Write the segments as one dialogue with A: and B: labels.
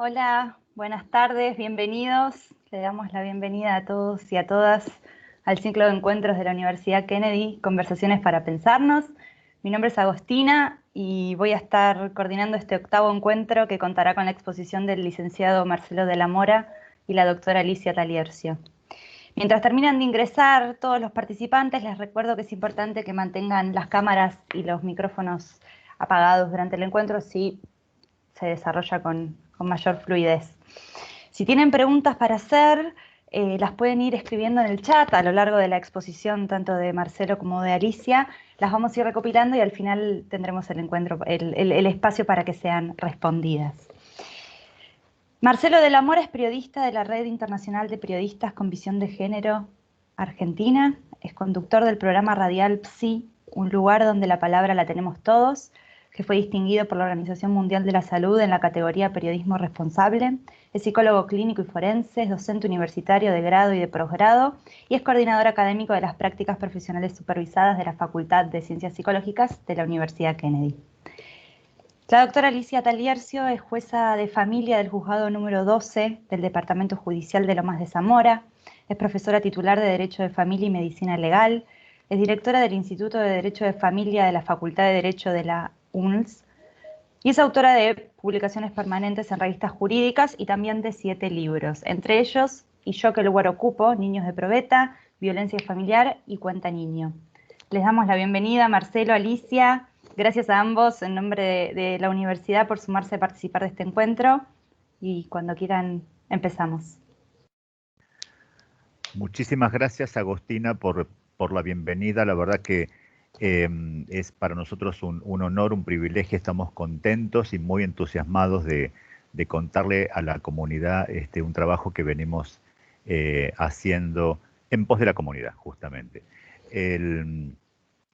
A: Hola, buenas tardes, bienvenidos. Le damos la bienvenida a todos y a todas al ciclo de encuentros de la Universidad Kennedy, Conversaciones para Pensarnos. Mi nombre es Agostina y voy a estar coordinando este octavo encuentro que contará con la exposición del licenciado Marcelo de la Mora y la doctora Alicia Taliercio. Mientras terminan de ingresar todos los participantes, les recuerdo que es importante que mantengan las cámaras y los micrófonos apagados durante el encuentro, si se desarrolla con mayor fluidez. Si tienen preguntas para hacer, las pueden ir escribiendo en el chat a lo largo de la exposición, tanto de Marcelo como de Alicia. Las vamos a ir recopilando y al final tendremos el encuentro, el espacio para que sean respondidas. Marcelo de la Mora es periodista de la Red Internacional de Periodistas con Visión de Género Argentina. Es conductor del programa radial PSI, un lugar donde la palabra la tenemos todos, que fue distinguido por la Organización Mundial de la Salud en la categoría Periodismo Responsable. Es psicólogo clínico y forense, es docente universitario de grado y de posgrado y es coordinador académico de las prácticas profesionales supervisadas de la Facultad de Ciencias Psicológicas de la Universidad Kennedy. La doctora Alicia Taliercio es jueza de familia del juzgado número 12 del Departamento Judicial de Lomas de Zamora, es profesora titular de Derecho de Familia y Medicina Legal, es directora del Instituto de Derecho de Familia de la Facultad de Derecho de la UNLS y es autora de publicaciones permanentes en revistas jurídicas y también de 7 libros, entre ellos Y yo que lugar ocupo, Niños de probeta, Violencia familiar y Cuenta niño. Les damos la bienvenida, Marcelo, Alicia. Gracias a ambos en nombre de la universidad por sumarse a participar de este encuentro y cuando quieran empezamos.
B: Muchísimas gracias, Agostina, por la bienvenida. La verdad que es para nosotros un honor, un privilegio. Estamos contentos y muy entusiasmados de contarle a la comunidad un trabajo que venimos haciendo en pos de la comunidad, justamente.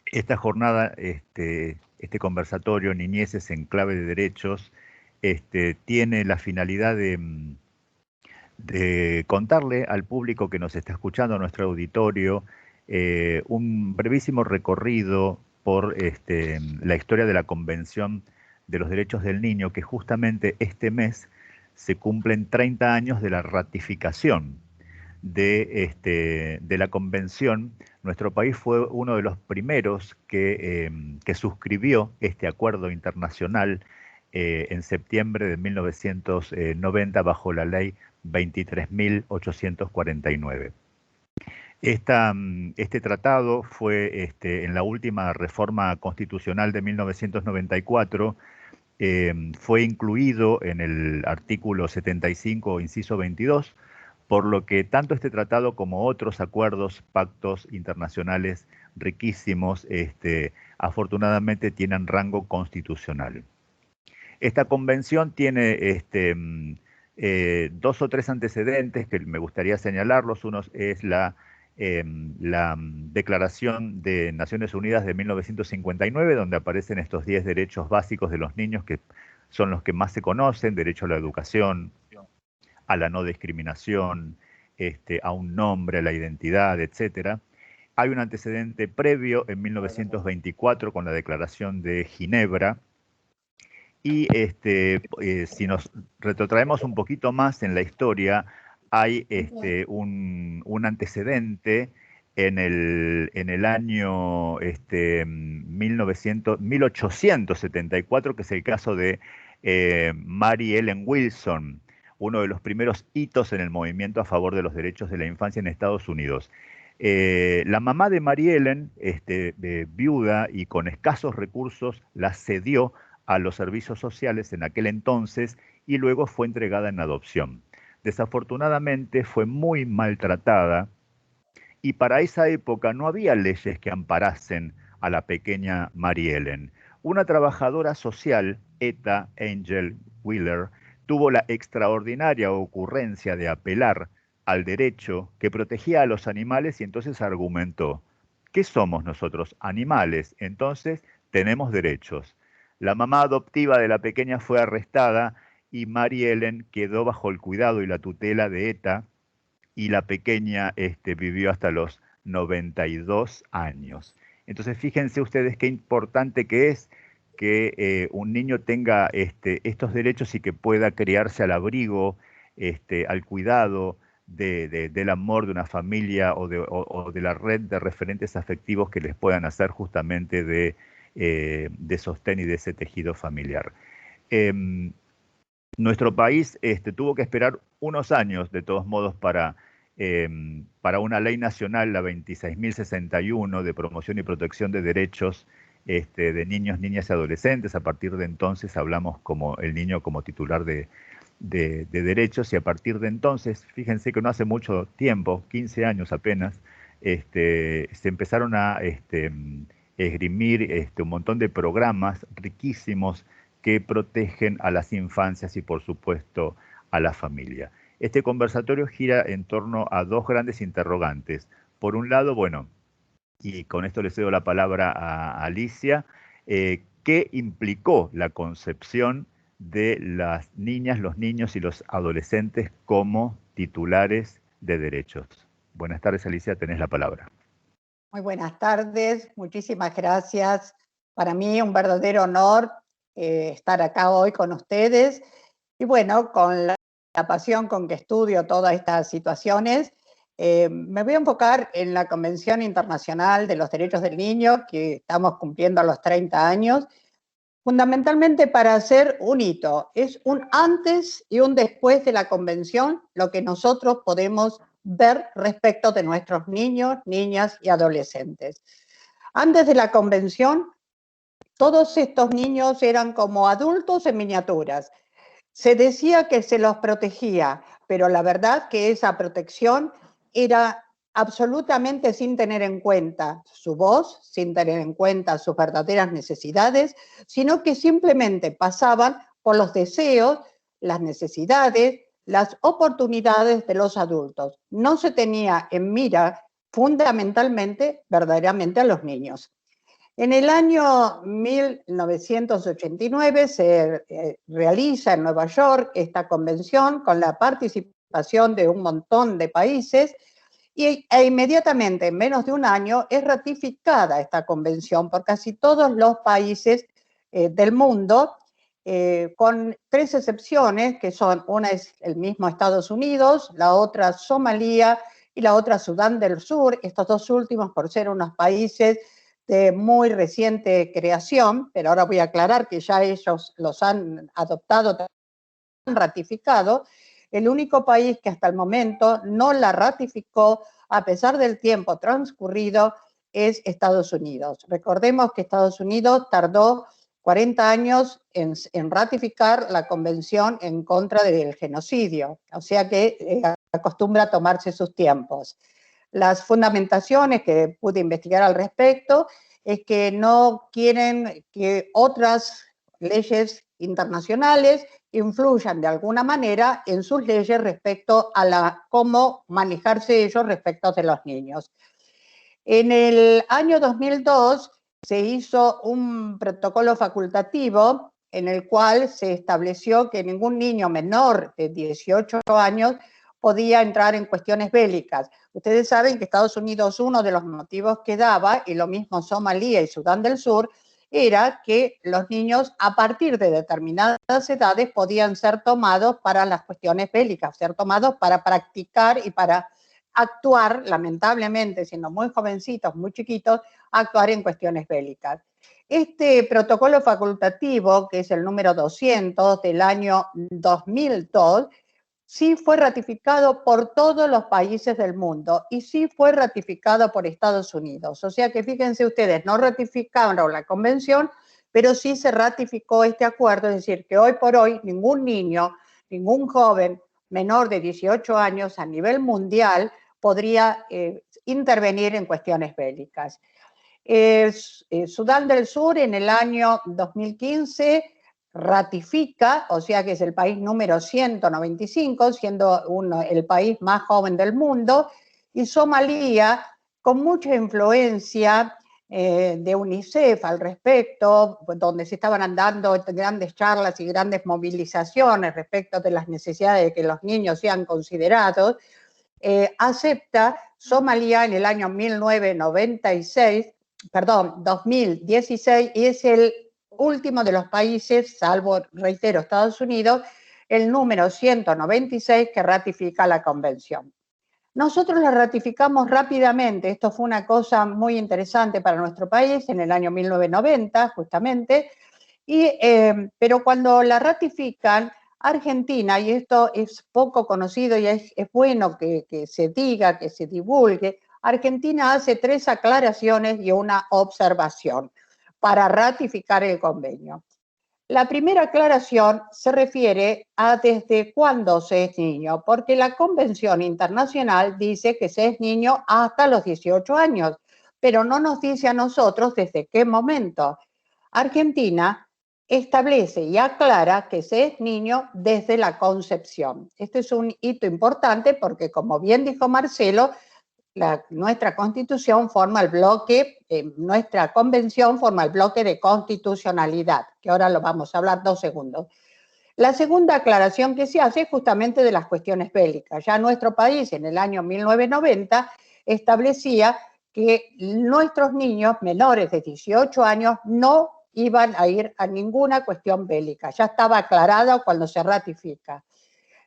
B: Esta jornada, este conversatorio Niñeces en Clave de Derechos, tiene la finalidad de contarle al público que nos está escuchando, a nuestro auditorio, un brevísimo recorrido por la historia de la Convención de los Derechos del Niño, que justamente este mes se cumplen 30 años de la ratificación de la Convención. Nuestro país fue uno de los primeros que suscribió este acuerdo internacional en septiembre de 1990 bajo la ley 23.849. Este tratado fue en la última reforma constitucional de 1994, fue incluido en el artículo 75, inciso 22, por lo que tanto este tratado como otros acuerdos, pactos internacionales riquísimos, afortunadamente tienen rango constitucional. Esta convención tiene dos o tres antecedentes que me gustaría señalarlos. Uno es la Declaración de Naciones Unidas de 1959, donde aparecen estos 10 derechos básicos de los niños, que son los que más se conocen: derecho a la educación, a la no discriminación, a un nombre, a la identidad, etc. Hay un antecedente previo en 1924 con la Declaración de Ginebra. Y si nos retrotraemos un poquito más en la historia, hay un antecedente en el año 1874, que es el caso de Mary Ellen Wilson, uno de los primeros hitos en el movimiento a favor de los derechos de la infancia en Estados Unidos. La mamá de Mary Ellen, viuda y con escasos recursos, la cedió a los servicios sociales en aquel entonces y luego fue entregada en adopción. Desafortunadamente fue muy maltratada y para esa época no había leyes que amparasen a la pequeña Mary Ellen. Una trabajadora social, Etta Angel Wheeler, tuvo la extraordinaria ocurrencia de apelar al derecho que protegía a los animales y entonces argumentó: ¿qué somos nosotros? Animales, entonces tenemos derechos. La mamá adoptiva de la pequeña fue arrestada y Mary Ellen quedó bajo el cuidado y la tutela de Etta, y la pequeña vivió hasta los 92 años. Entonces fíjense ustedes qué importante que es que un niño tenga estos derechos y que pueda criarse al abrigo, al cuidado del amor de una familia o de la red de referentes afectivos que les puedan hacer justamente de sostén y de ese tejido familiar. Nuestro país tuvo que esperar unos años, de todos modos, para una ley nacional, la 26.061, de promoción y protección de derechos de niños, niñas y adolescentes. A partir de entonces hablamos como el niño como titular de derechos, y a partir de entonces, fíjense que no hace mucho tiempo, 15 años apenas, se empezaron a esgrimir un montón de programas riquísimos que protegen a las infancias y, por supuesto, a la familia. Este conversatorio gira en torno a dos grandes interrogantes. Por un lado, bueno, y con esto le cedo la palabra a Alicia, ¿qué implicó la concepción de las niñas, los niños y los adolescentes como titulares de derechos? Buenas tardes, Alicia, tenés la palabra.
C: Muy buenas tardes, muchísimas gracias. Para mí un verdadero honor estar acá hoy con ustedes. Y bueno, con la pasión con que estudio todas estas situaciones, me voy a enfocar en la Convención Internacional de los Derechos del Niño, que estamos cumpliendo los 30 años, fundamentalmente para hacer un hito. Es un antes y un después de la Convención, lo que nosotros podemos ver respecto de nuestros niños, niñas y adolescentes. Antes de la Convención, todos estos niños eran como adultos en miniaturas. Se decía que se los protegía, pero la verdad que esa protección era absolutamente sin tener en cuenta su voz, sin tener en cuenta sus verdaderas necesidades, sino que simplemente pasaban por los deseos, las necesidades, las oportunidades de los adultos. No se tenía en mira fundamentalmente, verdaderamente a los niños. En el año 1989 se realiza en Nueva York esta convención con la participación de un montón de países e inmediatamente, en menos de un año, es ratificada esta convención por casi todos los países del mundo, con tres excepciones, que son, una es el mismo Estados Unidos, la otra Somalia y la otra Sudán del Sur, estos dos últimos por ser unos países de muy reciente creación, pero ahora voy a aclarar que ya ellos los han adoptado, han ratificado. El único país que hasta el momento no la ratificó, a pesar del tiempo transcurrido, es Estados Unidos. Recordemos que Estados Unidos tardó 40 años en ratificar la Convención en contra del genocidio, o sea que acostumbra a tomarse sus tiempos. Las fundamentaciones que pude investigar al respecto es que no quieren que otras leyes internacionales influyan de alguna manera en sus leyes respecto a cómo manejarse ellos respecto de los niños. En el año 2002 se hizo un protocolo facultativo en el cual se estableció que ningún niño menor de 18 años podía entrar en cuestiones bélicas. Ustedes saben que Estados Unidos, uno de los motivos que daba, y lo mismo Somalia y Sudán del Sur, era que los niños a partir de determinadas edades podían ser tomados para las cuestiones bélicas, ser tomados para practicar y para actuar, lamentablemente, siendo muy jovencitos, muy chiquitos, actuar en cuestiones bélicas. Este protocolo facultativo, que es el número 200 del año 2002, sí fue ratificado por todos los países del mundo y sí fue ratificado por Estados Unidos. O sea que fíjense ustedes, no ratificaron la convención, pero sí se ratificó este acuerdo, es decir, que hoy por hoy ningún niño, ningún joven menor de 18 años a nivel mundial podría intervenir en cuestiones bélicas. Sudán del Sur en el año 2015 ratifica, o sea que es el país número 195, siendo el país más joven del mundo, y Somalia, con mucha influencia de UNICEF al respecto, donde se estaban dando grandes charlas y grandes movilizaciones respecto de las necesidades de que los niños sean considerados, acepta Somalia en el año 2016, y es último de los países, salvo, reitero, Estados Unidos, el número 196 que ratifica la convención. Nosotros la ratificamos rápidamente, esto fue una cosa muy interesante para nuestro país en el año 1990, justamente, pero cuando la ratifican, Argentina, y esto es poco conocido y es bueno que se diga, que se divulgue, Argentina hace 3 aclaraciones y una observación para ratificar el convenio. La primera aclaración se refiere a desde cuándo se es niño, porque la Convención Internacional dice que se es niño hasta los 18 años, pero no nos dice a nosotros desde qué momento. Argentina establece y aclara que se es niño desde la concepción. Este es un hito importante porque, como bien dijo Marcelo, nuestra constitución forma el bloque, nuestra convención forma el bloque de constitucionalidad, que ahora lo vamos a hablar 2 segundos. La segunda aclaración que se hace es justamente de las cuestiones bélicas. Ya nuestro país en el año 1990 establecía que nuestros niños menores de 18 años no iban a ir a ninguna cuestión bélica. Ya estaba aclarado cuando se ratifica.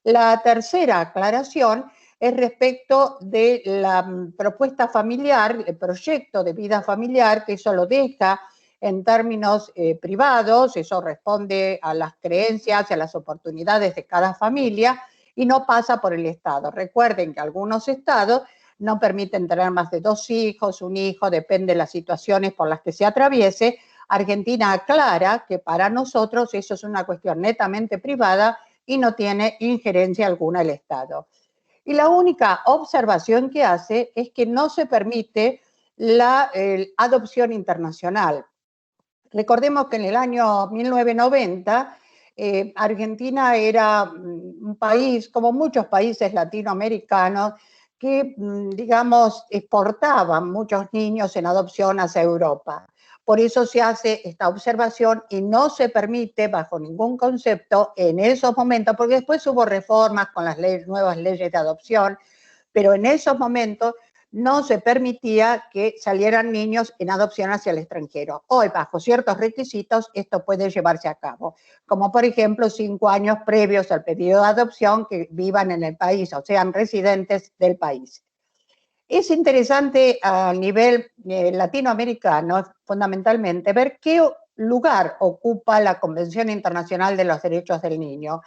C: La tercera aclaración es respecto de la propuesta familiar, el proyecto de vida familiar, que eso lo deja en términos privados, eso responde a las creencias y a las oportunidades de cada familia y no pasa por el Estado. Recuerden que algunos estados no permiten tener más de 2 hijos, un hijo, depende de las situaciones por las que se atraviese. Argentina aclara que para nosotros eso es una cuestión netamente privada y no tiene injerencia alguna el Estado. Y la única observación que hace es que no se permite la adopción internacional. Recordemos que en el año 1990 Argentina era un país, como muchos países latinoamericanos, que, digamos, exportaban muchos niños en adopción hacia Europa. Por eso se hace esta observación y no se permite bajo ningún concepto en esos momentos, porque después hubo reformas con las nuevas leyes de adopción, pero en esos momentos no se permitía que salieran niños en adopción hacia el extranjero. Hoy, bajo ciertos requisitos, esto puede llevarse a cabo, como por ejemplo 5 años previos al pedido de adopción que vivan en el país o sean residentes del país. Es interesante a nivel latinoamericano, fundamentalmente, ver qué lugar ocupa la Convención Internacional de los Derechos del Niño,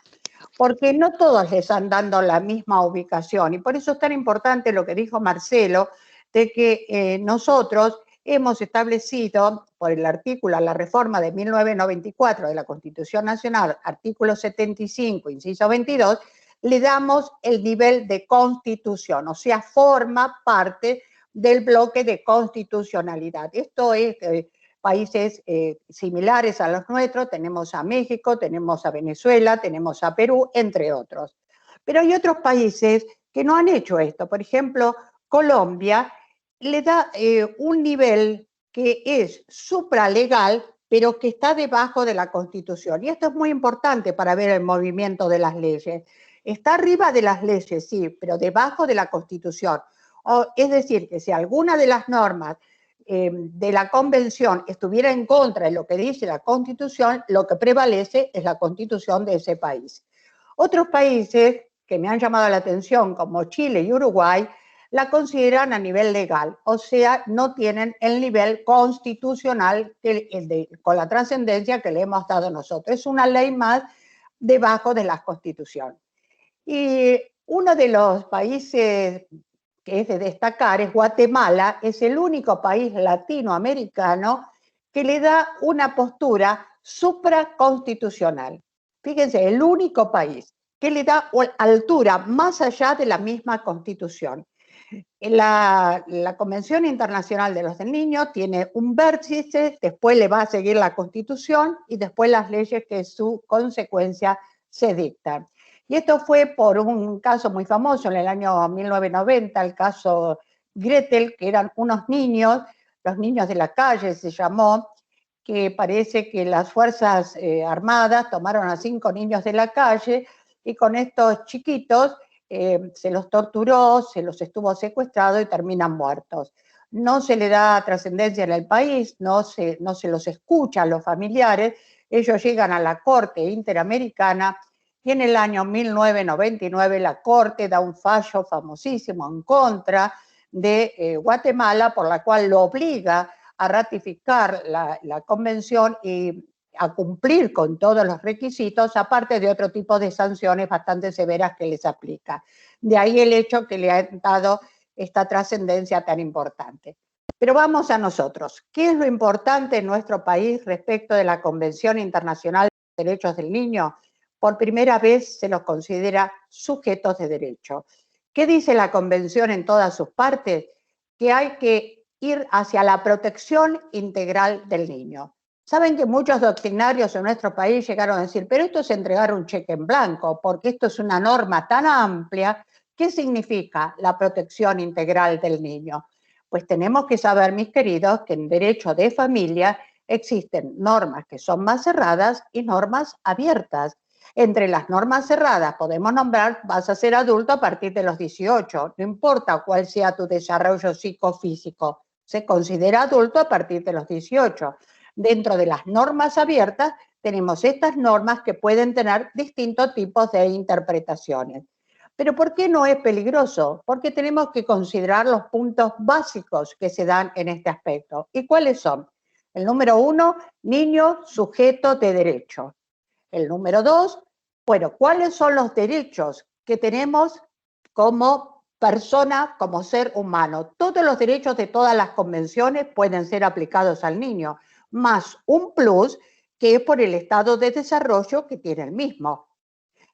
C: porque no todos les están dando la misma ubicación, y por eso es tan importante lo que dijo Marcelo, de que nosotros hemos establecido, por el artículo, la reforma de 1994 de la Constitución Nacional, artículo 75, inciso 22, le damos el nivel de constitución, o sea, forma parte del bloque de constitucionalidad. Esto es países similares a los nuestros, tenemos a México, tenemos a Venezuela, tenemos a Perú, entre otros. Pero hay otros países que no han hecho esto. Por ejemplo, Colombia le da un nivel que es supralegal, pero que está debajo de la Constitución. Y esto es muy importante para ver el movimiento de las leyes. Está arriba de las leyes, sí, pero debajo de la Constitución. Es decir, que si alguna de las normas de la Convención estuviera en contra de lo que dice la Constitución, lo que prevalece es la Constitución de ese país. Otros países que me han llamado la atención, como Chile y Uruguay, la consideran a nivel legal, o sea, no tienen el nivel constitucional con la trascendencia que le hemos dado nosotros. Es una ley más debajo de la Constitución. Y uno de los países que es de destacar es Guatemala, es el único país latinoamericano que le da una postura supraconstitucional. Fíjense, el único país que le da altura más allá de la misma Constitución. La Convención Internacional de los Niños tiene un vértice, después le va a seguir la Constitución y después las leyes que su consecuencia se dictan. Y esto fue por un caso muy famoso en el año 1990, el caso Gretel, que eran unos niños, los niños de la calle se llamó, que parece que las Fuerzas Armadas tomaron a 5 niños de la calle y con estos chiquitos se los torturó, se los estuvo secuestrado y terminan muertos. no se le da trascendencia en el país, no se los escucha a los familiares. Ellos llegan a la Corte Interamericana y en el año 1999 la Corte da un fallo famosísimo en contra de Guatemala, por la cual lo obliga a ratificar la convención y a cumplir con todos los requisitos, aparte de otro tipo de sanciones bastante severas que les aplica. De ahí el hecho que le ha dado esta trascendencia tan importante. Pero vamos a nosotros. ¿Qué es lo importante en nuestro país respecto de la Convención Internacional de Derechos del Niño? Por primera vez se los considera sujetos de derecho. ¿Qué dice la Convención en todas sus partes? Que hay que ir hacia la protección integral del niño. Saben que muchos doctrinarios en nuestro país llegaron a decir, pero esto es entregar un cheque en blanco, porque esto es una norma tan amplia. ¿Qué significa la protección integral del niño? Pues tenemos que saber, mis queridos, que en derecho de familia existen normas que son más cerradas y normas abiertas. Entre las normas cerradas podemos nombrar, vas a ser adulto a partir de los 18, no importa cuál sea tu desarrollo psicofísico, se considera adulto a partir de los 18. Dentro de las normas abiertas tenemos estas normas que pueden tener distintos tipos de interpretaciones. Pero ¿por qué no es peligroso? Porque tenemos que considerar los puntos básicos que se dan en este aspecto. ¿Y cuáles son? El número 1, niño sujeto de derecho. El número 2, bueno, ¿cuáles son los derechos que tenemos como persona, como ser humano? Todos los derechos de todas las convenciones pueden ser aplicados al niño, más un plus que es por el estado de desarrollo que tiene el mismo.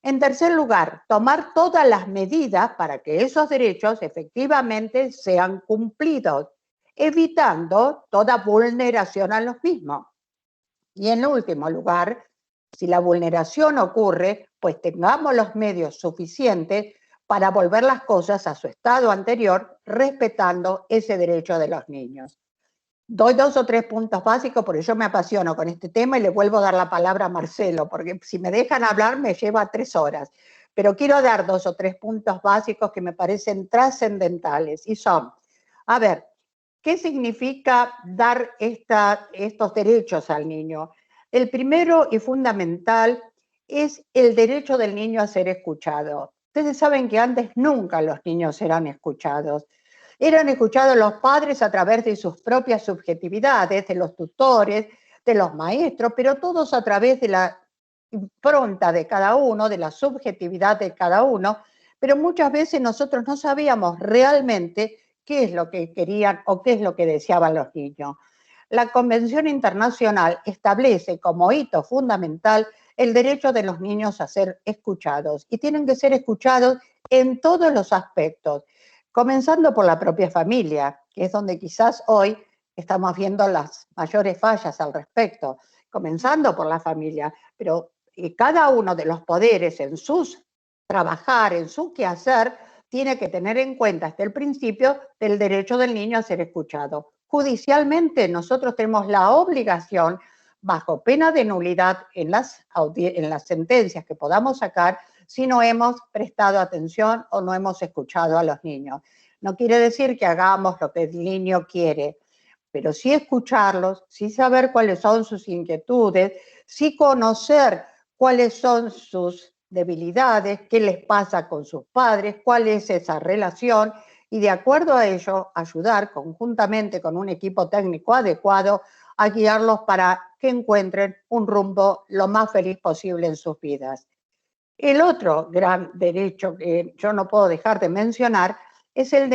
C: En tercer lugar, tomar todas las medidas para que esos derechos efectivamente sean cumplidos, evitando toda vulneración a los mismos. Y en último lugar, si la vulneración ocurre, pues tengamos los medios suficientes para volver las cosas a su estado anterior, respetando ese derecho de los niños. Doy 2 o 3 puntos básicos porque yo me apasiono con este tema y le vuelvo a dar la palabra a Marcelo, porque si me dejan hablar me lleva 3 horas. Pero quiero dar 2 o 3 puntos básicos que me parecen trascendentales y son, a ver, ¿qué significa dar estos derechos al niño? El primero y fundamental es el derecho del niño a ser escuchado. Ustedes saben que antes nunca los niños eran escuchados. Eran escuchados los padres a través de sus propias subjetividades, de los tutores, de los maestros, pero todos a través de la impronta de cada uno, de la subjetividad de cada uno, pero muchas veces nosotros no sabíamos realmente qué es lo que querían o qué es lo que deseaban los niños. La Convención Internacional establece como hito fundamental el derecho de los niños a ser escuchados y tienen que ser escuchados en todos los aspectos, comenzando por la propia familia, que es donde quizás hoy estamos viendo las mayores fallas al respecto, comenzando por la familia, pero cada uno de los poderes en sus trabajar, en su quehacer, tiene que tener en cuenta hasta el principio del derecho del niño a ser escuchado. Judicialmente nosotros tenemos la obligación, bajo pena de nulidad en las sentencias que podamos sacar, si no hemos prestado atención o no hemos escuchado a los niños. No quiere decir que hagamos lo que el niño quiere, pero sí escucharlos, sí saber cuáles son sus inquietudes, sí conocer cuáles son sus debilidades, qué les pasa con sus padres, cuál es esa relación, y de acuerdo a ello ayudar conjuntamente con un equipo técnico adecuado a guiarlos para que encuentren un rumbo lo más feliz posible en sus vidas. El otro gran derecho que yo no puedo dejar de mencionar es el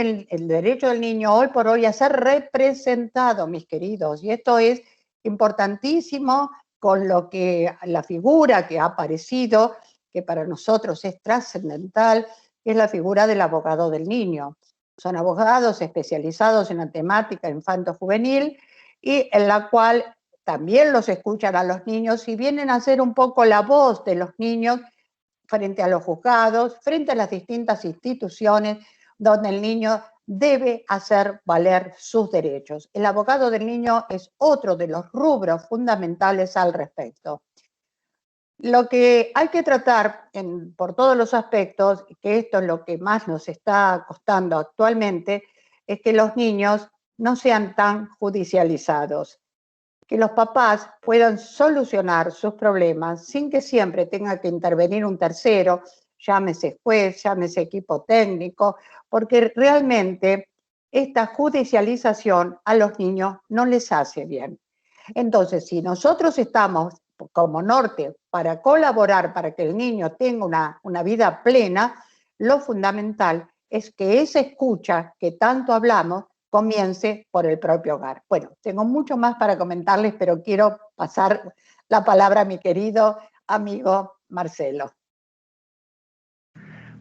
C: derecho del niño hoy por hoy a ser representado, mis queridos, y esto es importantísimo con lo que la figura que ha aparecido, que para nosotros es trascendental, es la figura del abogado del niño. Son abogados especializados en la temática infanto-juvenil y en la cual también los escuchan a los niños y vienen a ser un poco la voz de los niños frente a los juzgados, frente a las distintas instituciones donde el niño debe hacer valer sus derechos. El abogado del niño es otro de los rubros fundamentales al respecto. Lo que hay que tratar por todos los aspectos, que esto es lo que más nos está costando actualmente, es que los niños no sean tan judicializados, que los papás puedan solucionar sus problemas sin que siempre tenga que intervenir un tercero, llámese juez, llámese equipo técnico, porque realmente esta judicialización a los niños no les hace bien. Entonces, si nosotros estamos como norte para colaborar para que el niño tenga una vida plena, lo fundamental es que esa escucha que tanto hablamos comience por el propio hogar. Bueno, tengo mucho más para comentarles, pero quiero pasar la palabra a mi querido amigo Marcelo.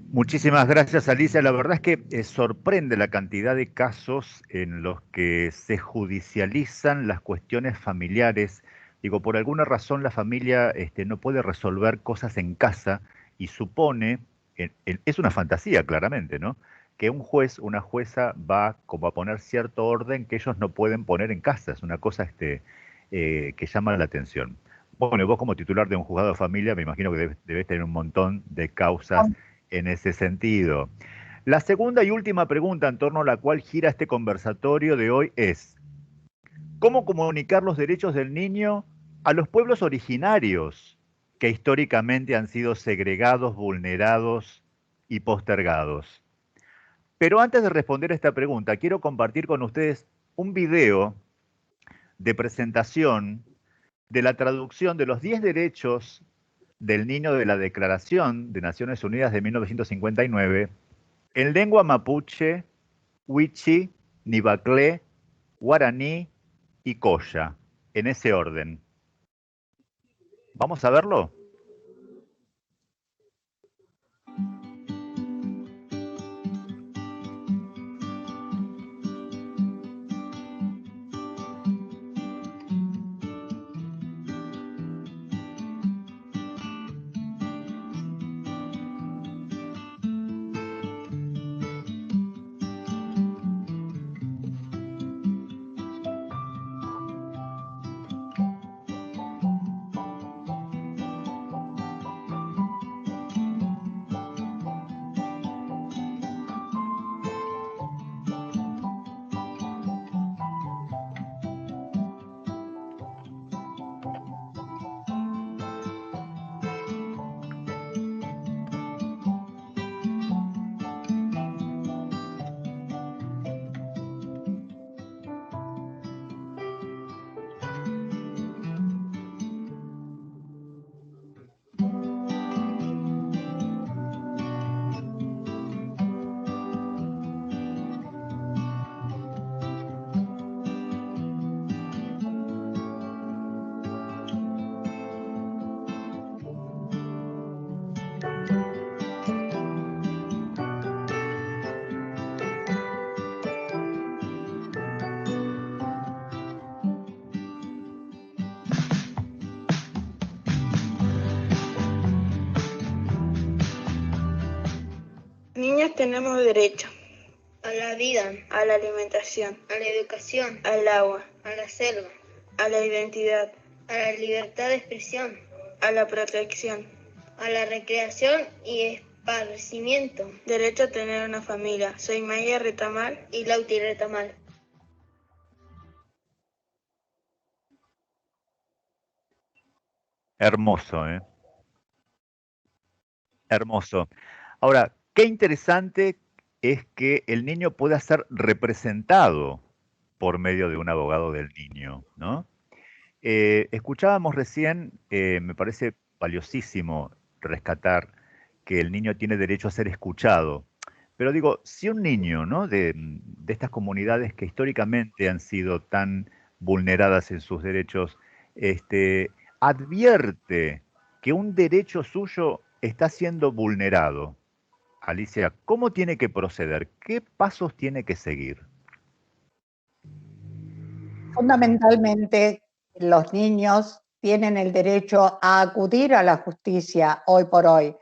B: Muchísimas gracias, Alicia. La verdad es que sorprende la cantidad de casos en los que se judicializan las cuestiones familiares. Digo, por alguna razón la familia no puede resolver cosas en casa y supone, es una fantasía claramente, ¿no? Que un juez, una jueza va como a poner cierto orden que ellos no pueden poner en casa. Es una cosa que llama la atención. Bueno, y vos como titular de un juzgado de familia, me imagino que debes tener un montón de causas en ese sentido. La segunda y última pregunta en torno a la cual gira este conversatorio de hoy es: ¿cómo comunicar los derechos del niño a los pueblos originarios que históricamente han sido segregados, vulnerados y postergados? Pero antes de responder esta pregunta, quiero compartir con ustedes un video de presentación de la traducción de los 10 derechos del niño de la Declaración de Naciones Unidas de 1959 en lengua mapuche, wichi, nibaclé, guaraní y coya, en ese orden. ¿Vamos a verlo?
D: Niños tenemos derecho a la vida, a la alimentación, a la educación, al agua, a la selva, a la identidad, a la libertad de expresión, a la protección, a la recreación y esparcimiento. Derecho a tener una familia. Soy Maya Retamal y Lauti Retamal.
B: Hermoso, ¿eh? Hermoso. Ahora, qué interesante es que el niño pueda ser representado por medio de un abogado del niño, ¿no? Escuchábamos recién, me parece valiosísimo rescatar que el niño tiene derecho a ser escuchado. Pero digo, si un niño, ¿no? de estas comunidades que históricamente han sido tan vulneradas en sus derechos, advierte que un derecho suyo está siendo vulnerado, Alicia, ¿cómo tiene que proceder? ¿Qué pasos tiene que seguir?
C: Fundamentalmente, los niños tienen el derecho a acudir a la justicia hoy por hoy.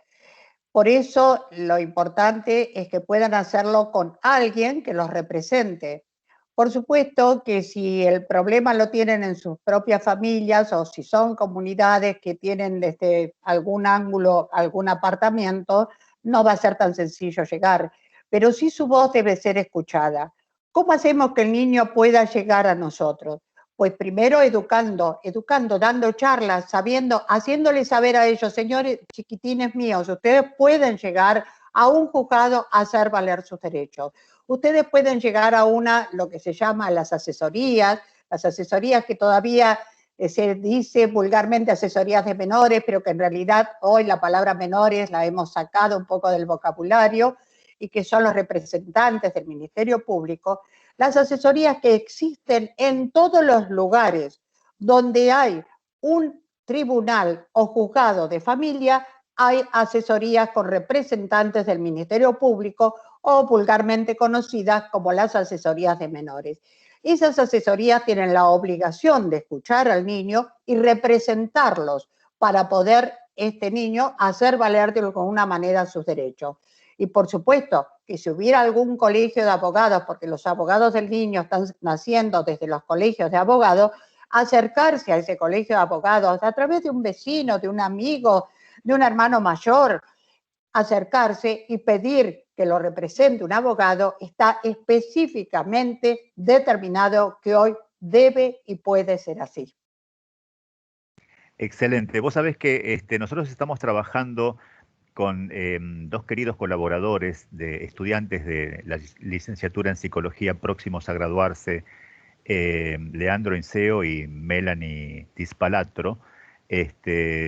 C: Por eso lo importante es que puedan hacerlo con alguien que los represente. Por supuesto que si el problema lo tienen en sus propias familias o si son comunidades que tienen desde algún ángulo, algún apartamento, no va a ser tan sencillo llegar, pero sí su voz debe ser escuchada. ¿Cómo hacemos que el niño pueda llegar a nosotros? Pues primero educando, dando charlas, sabiendo, haciéndoles saber a ellos, señores chiquitines míos, ustedes pueden llegar a un juzgado a hacer valer sus derechos. Ustedes pueden llegar a lo que se llama las asesorías que todavía se dice vulgarmente asesorías de menores, pero que en realidad hoy la palabra menores la hemos sacado un poco del vocabulario, y que son los representantes del Ministerio Público, las asesorías que existen en todos los lugares donde hay un tribunal o juzgado de familia, hay asesorías con representantes del Ministerio Público o vulgarmente conocidas como las asesorías de menores. Esas asesorías tienen la obligación de escuchar al niño y representarlos para poder este niño hacer valer de alguna manera sus derechos. Y por supuesto que si hubiera algún colegio de abogados, porque los abogados del niño están naciendo desde los colegios de abogados, acercarse a ese colegio de abogados a través de un vecino, de un amigo, de un hermano mayor, acercarse y pedir que lo represente un abogado, está específicamente determinado que hoy debe y puede ser así.
B: Excelente. Vos sabés que nosotros estamos trabajando con dos queridos colaboradores de estudiantes de la licenciatura en psicología próximos a graduarse, Leandro Inseo y Melanie Tispalatro,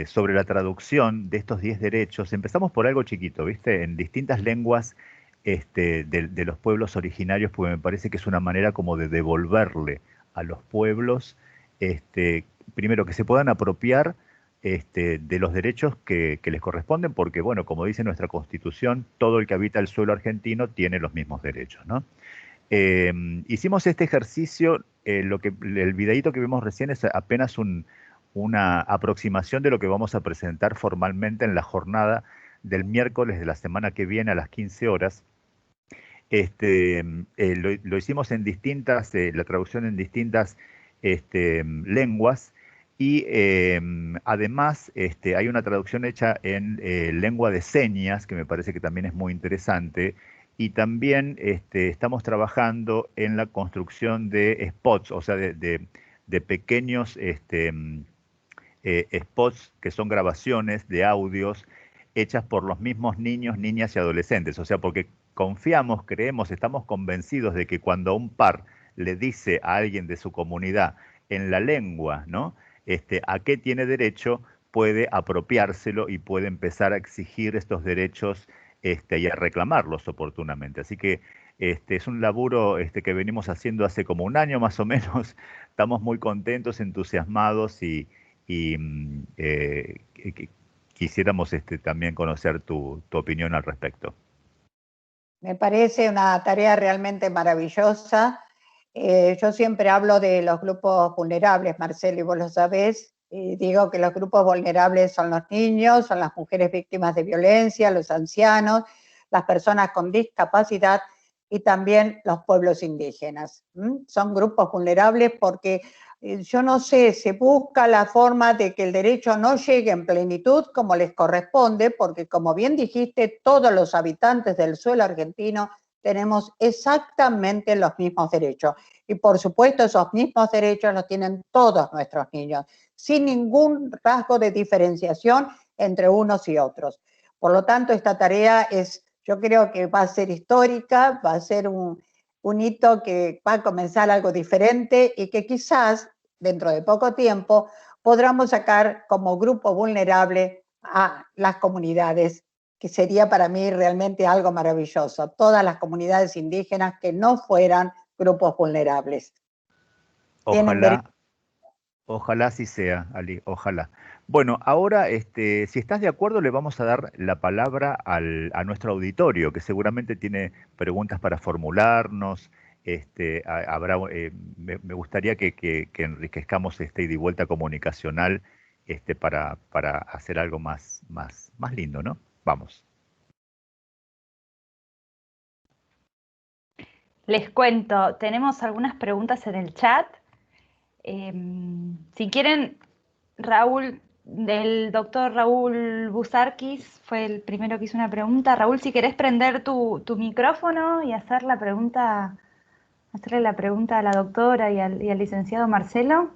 B: sobre la traducción de estos 10 derechos. Empezamos por algo chiquito, ¿viste? En distintas lenguas de los pueblos originarios, porque me parece que es una manera como de devolverle a los pueblos, primero que se puedan apropiar de los derechos que les corresponden, porque, bueno, como dice nuestra Constitución, todo el que habita el suelo argentino tiene los mismos derechos, ¿no? Hicimos este ejercicio, el videíto que vimos recién es apenas una aproximación de lo que vamos a presentar formalmente en la jornada del miércoles de la semana que viene a las 15 horas. Lo hicimos en distintas, la traducción en distintas lenguas, y además hay una traducción hecha en lengua de señas, que me parece que también es muy interesante, y también estamos trabajando en la construcción de spots, o sea, de pequeños spots que son grabaciones de audios hechas por los mismos niños, niñas y adolescentes. O sea, porque confiamos, creemos, estamos convencidos de que cuando un par le dice a alguien de su comunidad en la lengua, ¿no? A qué tiene derecho, puede apropiárselo y puede empezar a exigir estos derechos y a reclamarlos oportunamente. Así que es un laburo que venimos haciendo hace como un año más o menos. Estamos muy contentos, entusiasmados y quisiéramos también conocer tu opinión al respecto.
C: Me parece una tarea realmente maravillosa. Yo siempre hablo de los grupos vulnerables, Marcelo, y vos lo sabés. Digo que los grupos vulnerables son los niños, son las mujeres víctimas de violencia, los ancianos, las personas con discapacidad y también los pueblos indígenas. Son grupos vulnerables porque yo no sé, se busca la forma de que el derecho no llegue en plenitud como les corresponde, porque como bien dijiste, todos los habitantes del suelo argentino tenemos exactamente los mismos derechos. Y por supuesto, esos mismos derechos los tienen todos nuestros niños, sin ningún rasgo de diferenciación entre unos y otros. Por lo tanto, esta tarea yo creo que va a ser histórica, va a ser un hito que va a comenzar algo diferente y que quizás dentro de poco tiempo podamos sacar como grupo vulnerable a las comunidades, que sería para mí realmente algo maravilloso, todas las comunidades indígenas que no fueran grupos vulnerables.
B: Ojalá así sea, Ali, ojalá. Bueno, ahora, si estás de acuerdo, le vamos a dar la palabra a nuestro auditorio, que seguramente tiene preguntas para formularnos. Me gustaría que enriquezcamos ida y vuelta comunicacional para hacer algo más lindo, ¿no? Vamos.
A: Les cuento, tenemos algunas preguntas en el chat. Si quieren, Raúl, del doctor Raúl Busarquis, fue el primero que hizo una pregunta. Raúl, si querés prender tu micrófono y hacer la pregunta hacerle la pregunta a la doctora y al licenciado Marcelo.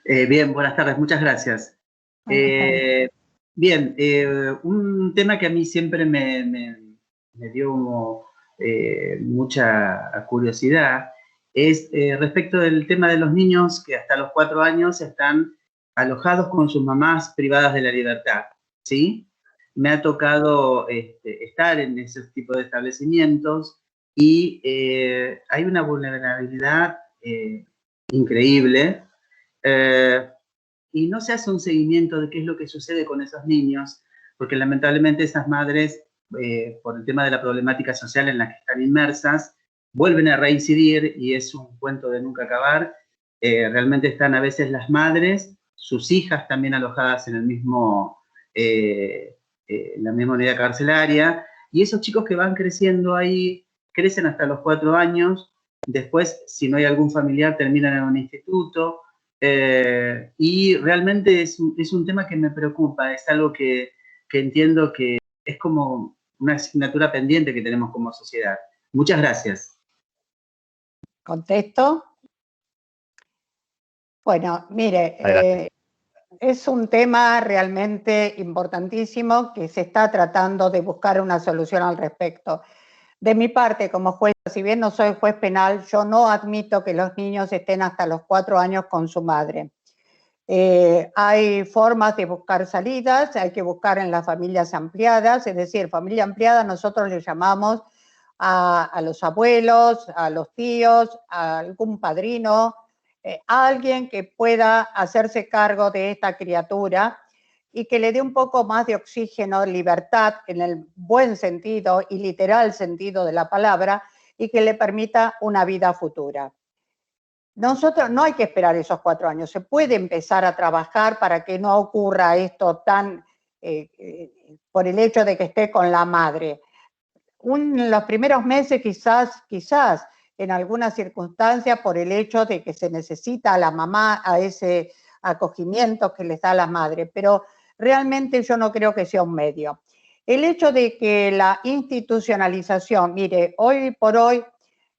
E: Bien, buenas tardes, muchas gracias. Bien, un tema que a mí siempre me dio mucha curiosidad es respecto del tema de los niños que hasta los 4 años están alojados con sus mamás privadas de la libertad, ¿sí? Me ha tocado estar en ese tipo de establecimientos y hay una vulnerabilidad increíble. Y no se hace un seguimiento de qué es lo que sucede con esos niños, porque lamentablemente esas madres, por el tema de la problemática social en la que están inmersas, vuelven a reincidir y es un cuento de nunca acabar. Realmente están a veces las madres, sus hijas también alojadas en el mismo, la misma unidad carcelaria, y esos chicos que van creciendo ahí, crecen hasta los 4 años, después, si no hay algún familiar, terminan en un instituto. Y realmente es un tema que me preocupa, es algo que entiendo que es como una asignatura pendiente que tenemos como sociedad. Muchas gracias.
C: ¿Contesto? Bueno, mire, es un tema realmente importantísimo que se está tratando de buscar una solución al respecto. De mi parte, como jueza, si bien no soy juez penal, yo no admito que los niños estén hasta los 4 años con su madre. Hay formas de buscar salidas, hay que buscar en las familias ampliadas, es decir, familia ampliada nosotros le llamamos a los abuelos, a los tíos, a algún padrino, a alguien que pueda hacerse cargo de esta criatura y que le dé un poco más de oxígeno, libertad, en el buen sentido y literal sentido de la palabra, y que le permita una vida futura. Nosotros no hay que esperar esos 4 años, se puede empezar a trabajar para que no ocurra esto tan por el hecho de que esté con la madre. Los primeros meses quizás en algunas circunstancias por el hecho de que se necesita a la mamá, a ese acogimiento que les da la madre, pero realmente yo no creo que sea un medio. El hecho de que la institucionalización, mire, hoy por hoy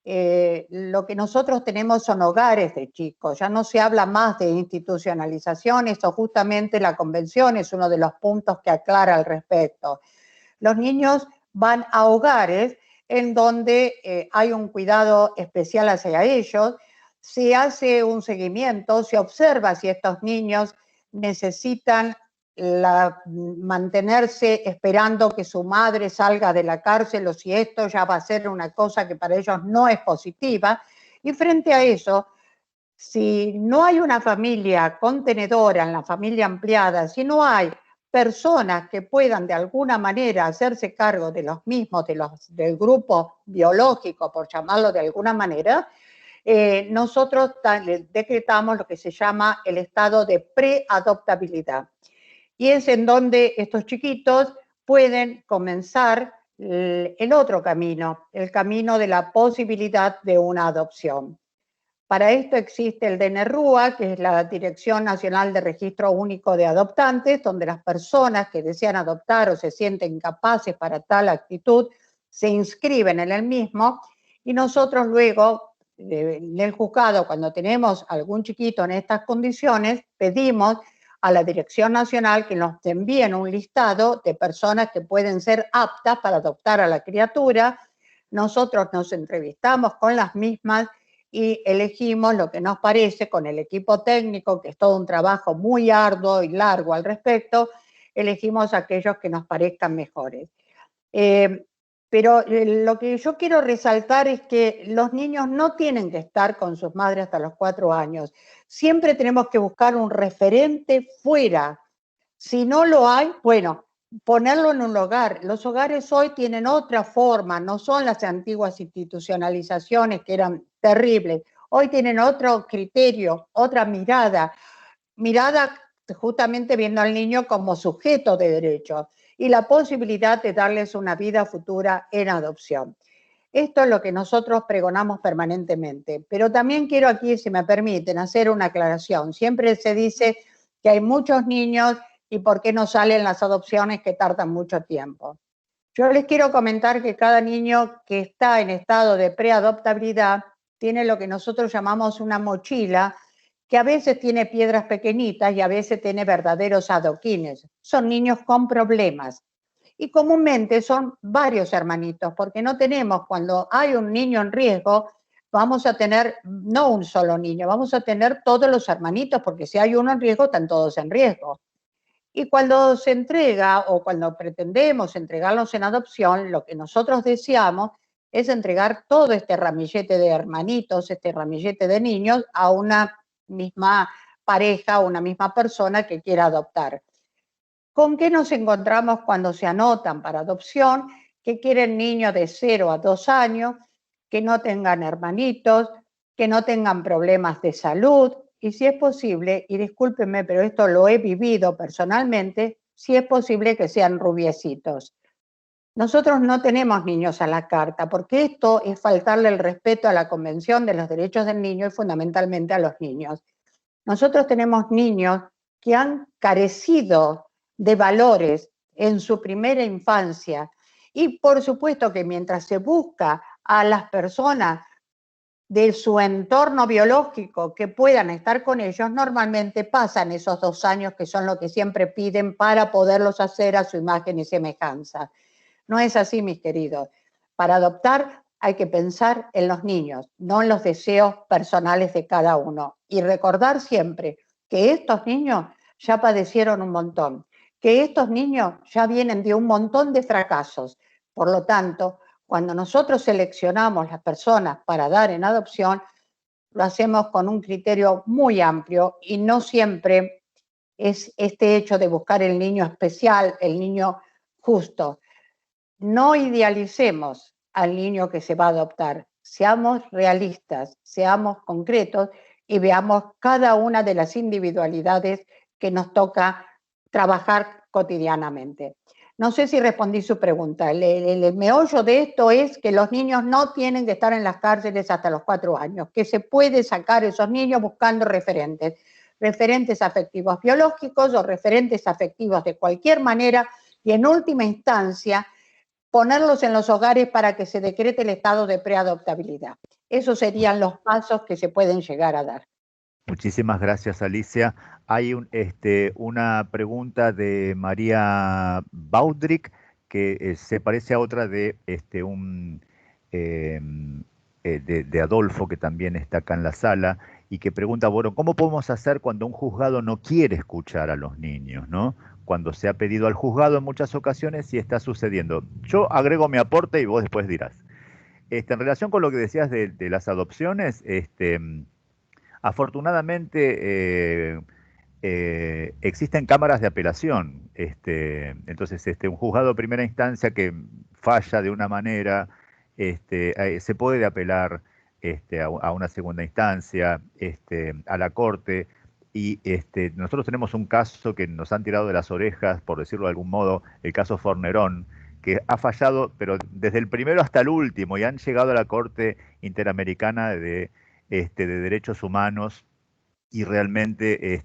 C: lo que nosotros tenemos son hogares de chicos, ya no se habla más de institucionalización, eso justamente la convención es uno de los puntos que aclara al respecto. Los niños van a hogares en donde hay un cuidado especial hacia ellos, se hace un seguimiento, se observa si estos niños necesitan mantenerse esperando que su madre salga de la cárcel o si esto ya va a ser una cosa que para ellos no es positiva. Y frente a eso, si no hay una familia contenedora en la familia ampliada, si no hay personas que puedan de alguna manera hacerse cargo de los mismos, del grupo biológico, por llamarlo de alguna manera, nosotros decretamos lo que se llama el estado de preadoptabilidad. Y es en donde estos chiquitos pueden comenzar el otro camino, el camino de la posibilidad de una adopción. Para esto existe el DNRUA, que es la Dirección Nacional de Registro Único de Adoptantes, donde las personas que desean adoptar o se sienten capaces para tal actitud se inscriben en el mismo y nosotros luego, en el juzgado, cuando tenemos algún chiquito en estas condiciones, pedimos a la Dirección Nacional que nos envíen un listado de personas que pueden ser aptas para adoptar a la criatura. Nosotros nos entrevistamos con las mismas y elegimos lo que nos parece con el equipo técnico, que es todo un trabajo muy arduo y largo al respecto, elegimos aquellos que nos parezcan mejores. Pero lo que yo quiero resaltar es que los niños no tienen que estar con sus madres hasta los 4 años. Siempre tenemos que buscar un referente fuera. Si no lo hay, bueno, ponerlo en un hogar. Los hogares hoy tienen otra forma, no son las antiguas institucionalizaciones que eran terribles. Hoy tienen otro criterio, otra mirada justamente viendo al niño como sujeto de derechos y la posibilidad de darles una vida futura en adopción. Esto es lo que nosotros pregonamos permanentemente, pero también quiero aquí, si me permiten, hacer una aclaración. Siempre se dice que hay muchos niños y por qué no salen las adopciones que tardan mucho tiempo. Yo les quiero comentar que cada niño que está en estado de preadoptabilidad tiene lo que nosotros llamamos una mochila, que a veces tiene piedras pequeñitas y a veces tiene verdaderos adoquines. Son niños con problemas. Y comúnmente son varios hermanitos, porque no tenemos, cuando hay un niño en riesgo, vamos a tener no un solo niño, vamos a tener todos los hermanitos, porque si hay uno en riesgo, están todos en riesgo. Y cuando se entrega o cuando pretendemos entregarlos en adopción, lo que nosotros deseamos es entregar todo este ramillete de hermanitos, este ramillete de niños a una misma pareja, a una misma persona que quiera adoptar. ¿Con qué nos encontramos cuando se anotan para adopción? Que quieren niños de 0 a 2 años, que no tengan hermanitos, que no tengan problemas de salud, y si es posible, y discúlpenme, pero esto lo he vivido personalmente, si es posible que sean rubiecitos. Nosotros no tenemos niños a la carta, porque esto es faltarle el respeto a la Convención de los Derechos del Niño y fundamentalmente a los niños. Nosotros tenemos niños que han carecido de valores en su primera infancia y por supuesto que mientras se busca a las personas de su entorno biológico que puedan estar con ellos, normalmente pasan esos 2 años que son lo que siempre piden para poderlos hacer a su imagen y semejanza. No es así, mis queridos. Para adoptar hay que pensar en los niños, no en los deseos personales de cada uno. Y recordar siempre que estos niños ya padecieron un montón, que estos niños ya vienen de un montón de fracasos. Por lo tanto, cuando nosotros seleccionamos las personas para dar en adopción, lo hacemos con un criterio muy amplio y no siempre es este hecho de buscar el niño especial, el niño justo. No idealicemos al niño que se va a adoptar, seamos realistas, seamos concretos y veamos cada una de las individualidades que nos toca trabajar cotidianamente. No sé si respondí su pregunta. El meollo de esto es que los niños no tienen que estar en las cárceles hasta los 4 años, que se puede sacar a esos niños buscando referentes afectivos biológicos o referentes afectivos de cualquier manera y en última instancia ponerlos en los hogares para que se decrete el estado de preadoptabilidad. Esos serían los pasos que se pueden llegar a dar.
B: Muchísimas gracias, Alicia. Hay una pregunta de María Baudrick que se parece a otra de de Adolfo, que también está acá en la sala, y que pregunta, bueno, ¿cómo podemos hacer cuando un juzgado no quiere escuchar a los niños, ¿no? Cuando se ha pedido al juzgado en muchas ocasiones y está sucediendo. Yo agrego mi aporte y vos después dirás. En relación con lo que decías de las adopciones, afortunadamente existen cámaras de apelación. Entonces, un juzgado de primera instancia que falla de una manera, se puede apelar a una segunda instancia, a la corte. Y nosotros tenemos un caso que nos han tirado de las orejas, por decirlo de algún modo, el caso Fornerón, que ha fallado, pero desde el primero hasta el último, y han llegado a la Corte Interamericana de Derechos Humanos, y realmente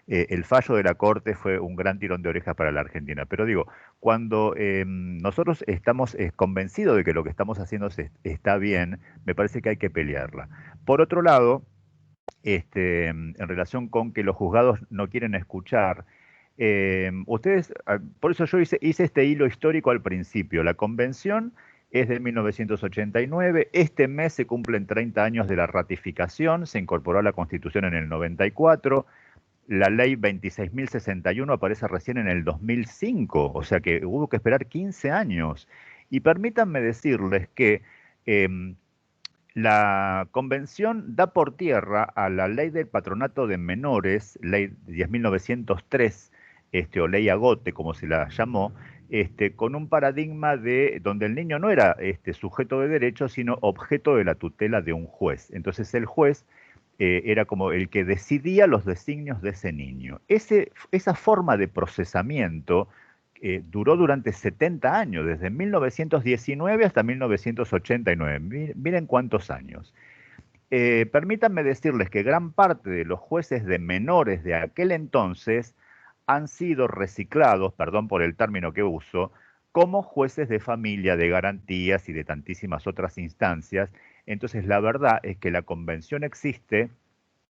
B: el fallo de la Corte fue un gran tirón de orejas para la Argentina. Pero digo, cuando nosotros estamos convencidos de que lo que estamos haciendo está bien, me parece que hay que pelearla. Por otro lado, en relación con que los juzgados no quieren escuchar, ustedes, por eso yo hice este hilo histórico al principio. La convención es de 1989, este mes se cumplen 30 años de la ratificación, se incorporó a la Constitución en el 94, la ley 26.061 aparece recién en el 2005, o sea que hubo que esperar 15 años. Y permítanme decirles que la convención da por tierra a la ley del patronato de menores, ley 10.903, o ley Agote, como se la llamó, con un paradigma de donde el niño no era sujeto de derecho, sino objeto de la tutela de un juez. Entonces el juez era como el que decidía los designios de ese niño. Esa forma de procesamiento duró durante 70 años, desde 1919 hasta 1989. Miren cuántos años. Permítanme decirles que gran parte de los jueces de menores de aquel entonces han sido reciclados, perdón por el término que uso, como jueces de familia, de garantías y de tantísimas otras instancias. Entonces, la verdad es que la convención existe,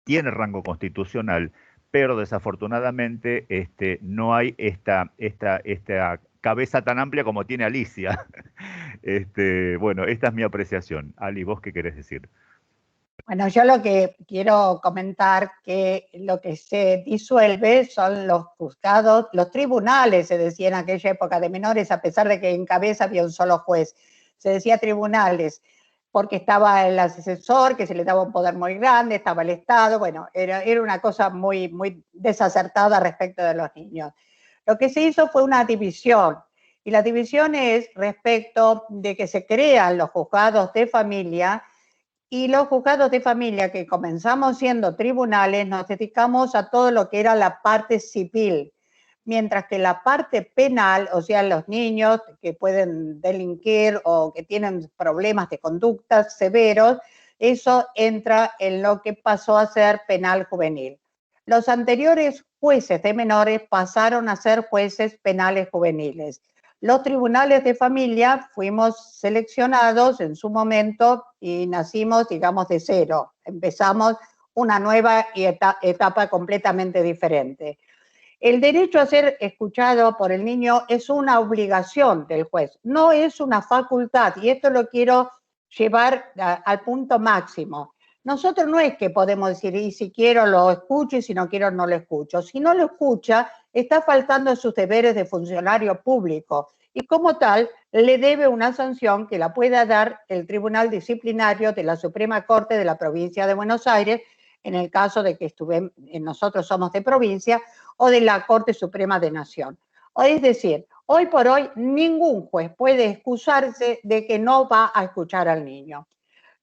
B: tiene rango constitucional, pero desafortunadamente no hay esta cabeza tan amplia como tiene Alicia. Bueno, esta es mi apreciación. Ali, ¿vos qué querés decir?
C: Bueno, yo lo que quiero comentar que lo que se disuelve son los juzgados, los tribunales, se decía en aquella época de menores, a pesar de que en cabeza había un solo juez. Se decía tribunales, porque estaba el asesor, que se le daba un poder muy grande, estaba el Estado, bueno, era una cosa muy, muy desacertada respecto de los niños. Lo que se hizo fue una división, y la división es respecto de que se crean los juzgados de familia, y los juzgados de familia, que comenzamos siendo tribunales, nos dedicamos a todo lo que era la parte civil, mientras que la parte penal, o sea, los niños que pueden delinquir o que tienen problemas de conducta severos, eso entra en lo que pasó a ser penal juvenil. Los anteriores jueces de menores pasaron a ser jueces penales juveniles. Los tribunales de familia fuimos seleccionados en su momento y nacimos, digamos, de cero. Empezamos una nueva etapa completamente diferente. El derecho a ser escuchado por el niño es una obligación del juez, no es una facultad, y esto lo quiero llevar al punto máximo. Nosotros no es que podemos decir, y si quiero lo escucho y si no quiero no lo escucho. Si no lo escucha, está faltando sus deberes de funcionario público y como tal le debe una sanción que la pueda dar el Tribunal Disciplinario de la Suprema Corte de la Provincia de Buenos Aires, en el caso de que nosotros somos de provincia, o de la Corte Suprema de Nación. Es decir, hoy por hoy ningún juez puede excusarse de que no va a escuchar al niño.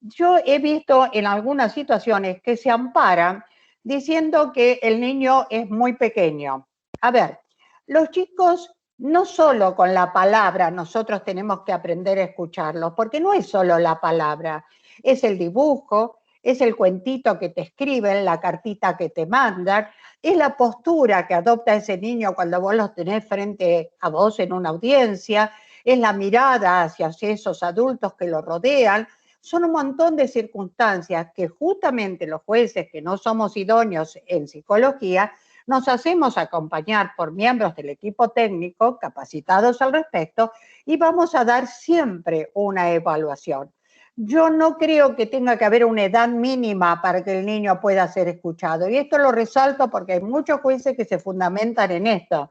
C: Yo he visto en algunas situaciones que se amparan diciendo que el niño es muy pequeño. A ver, los chicos no solo con la palabra nosotros tenemos que aprender a escucharlos, porque no es solo la palabra, es el dibujo, es el cuentito que te escriben, la cartita que te mandan, es la postura que adopta ese niño cuando vos los tenés frente a vos en una audiencia, es la mirada hacia esos adultos que lo rodean. Son un montón de circunstancias que justamente los jueces que no somos idóneos en psicología nos hacemos acompañar por miembros del equipo técnico capacitados al respecto y vamos a dar siempre una evaluación. Yo no creo que tenga que haber una edad mínima para que el niño pueda ser escuchado. Y esto lo resalto porque hay muchos jueces que se fundamentan en esto.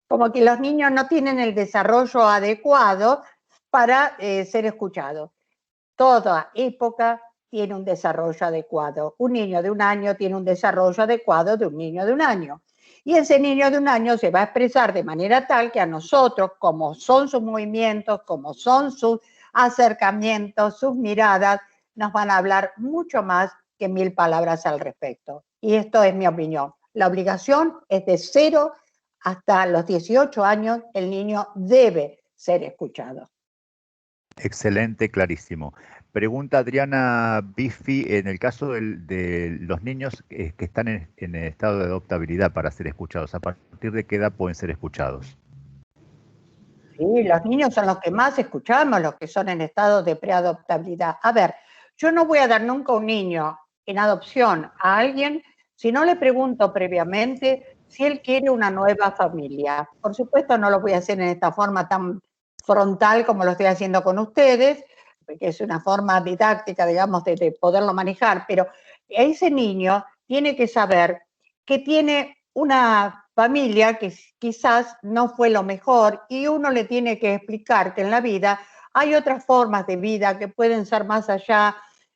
C: Como que los niños no tienen el desarrollo adecuado para ser escuchados. Toda época tiene un desarrollo adecuado. Un niño de 1 año tiene un desarrollo adecuado de un niño de 1 año. Y ese niño de 1 año se va a expresar de manera tal que a nosotros, como son sus movimientos, como son sus acercamientos, sus miradas, nos van a hablar mucho más que 1000 palabras al respecto. Y esto es mi opinión. La obligación es de 0 hasta los 18 años, el niño debe ser escuchado.
B: Excelente, clarísimo. Pregunta Adriana Biffi, en el caso de los niños que están en estado de adoptabilidad para ser escuchados, ¿a partir de qué edad pueden ser escuchados?
C: Sí, los niños son los que más escuchamos, los que son en estado de preadoptabilidad. A ver, yo no voy a dar nunca un niño en adopción a alguien si no le pregunto previamente si él quiere una nueva familia. Por supuesto, no lo voy a hacer en esta forma tan frontal como lo estoy haciendo con ustedes, que es una forma didáctica, digamos, de poderlo manejar, pero ese niño tiene que saber que tiene una familia que quizás no fue lo mejor y uno le tiene que explicar que en la vida hay otras formas de vida que pueden ser más allá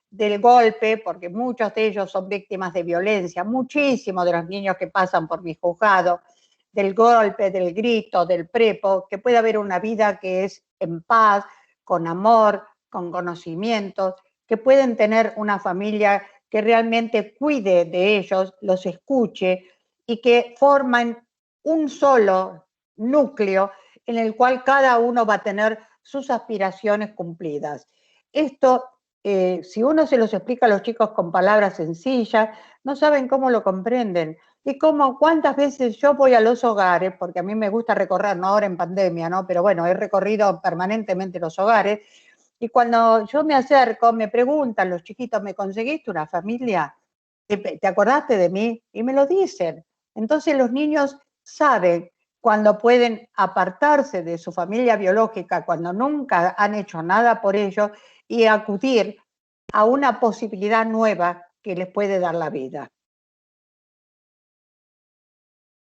C: del golpe, porque muchos de ellos son víctimas de violencia, muchísimos de los niños que pasan por mi juzgado, del golpe, del grito, del prepo, que puede haber una vida que es en paz, con amor, con conocimientos, que pueden tener una familia que realmente cuide de ellos, los escuche y que forman un solo núcleo en el cual cada uno va a tener sus aspiraciones cumplidas. Esto, si uno se los explica a los chicos con palabras sencillas, no saben cómo lo comprenden. y como cuántas veces yo voy a los hogares, porque a mí me gusta recorrer, no ahora en pandemia, ¿no? Pero bueno, he recorrido permanentemente los hogares, y cuando yo me acerco, me preguntan los chiquitos, ¿me conseguiste una familia? ¿Te acordaste de mí? Y me lo dicen. Entonces los niños saben cuando pueden apartarse de su familia biológica, cuando nunca han hecho nada por ellos, y acudir a una posibilidad nueva que les puede dar la vida.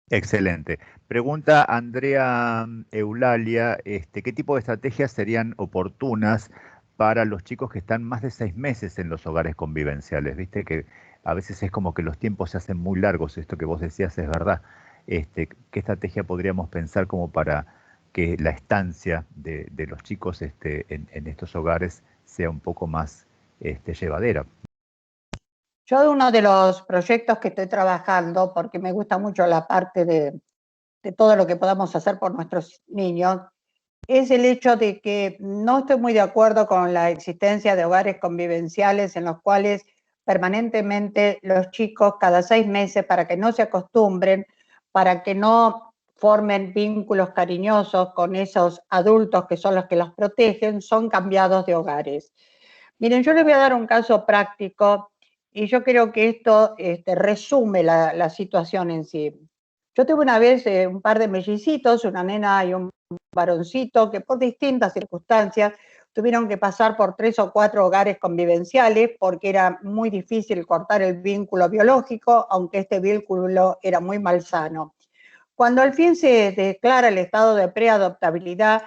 B: Excelente. Pregunta Andrea Eulalia, ¿qué tipo de estrategias serían oportunas para los chicos que están más de 6 meses en los hogares convivenciales? Viste que a veces es como que los tiempos se hacen muy largos, esto que vos decías es verdad. ¿Qué estrategia podríamos pensar como para que la estancia de los chicos en estos hogares sea un poco más llevadera?
C: Yo uno de los proyectos que estoy trabajando, porque me gusta mucho la parte de todo lo que podamos hacer por nuestros niños, es el hecho de que no estoy muy de acuerdo con la existencia de hogares convivenciales en los cuales permanentemente los chicos cada 6 meses, para que no se acostumbren, para que no formen vínculos cariñosos con esos adultos que son los que los protegen, son cambiados de hogares. Miren, yo les voy a dar un caso práctico y yo creo que esto resume la situación en sí. Yo tuve una vez un par de mellicitos, una nena y un varoncito, que por distintas circunstancias tuvieron que pasar por 3 o 4 hogares convivenciales porque era muy difícil cortar el vínculo biológico, aunque este vínculo era muy malsano. Cuando al fin se declara el estado de preadoptabilidad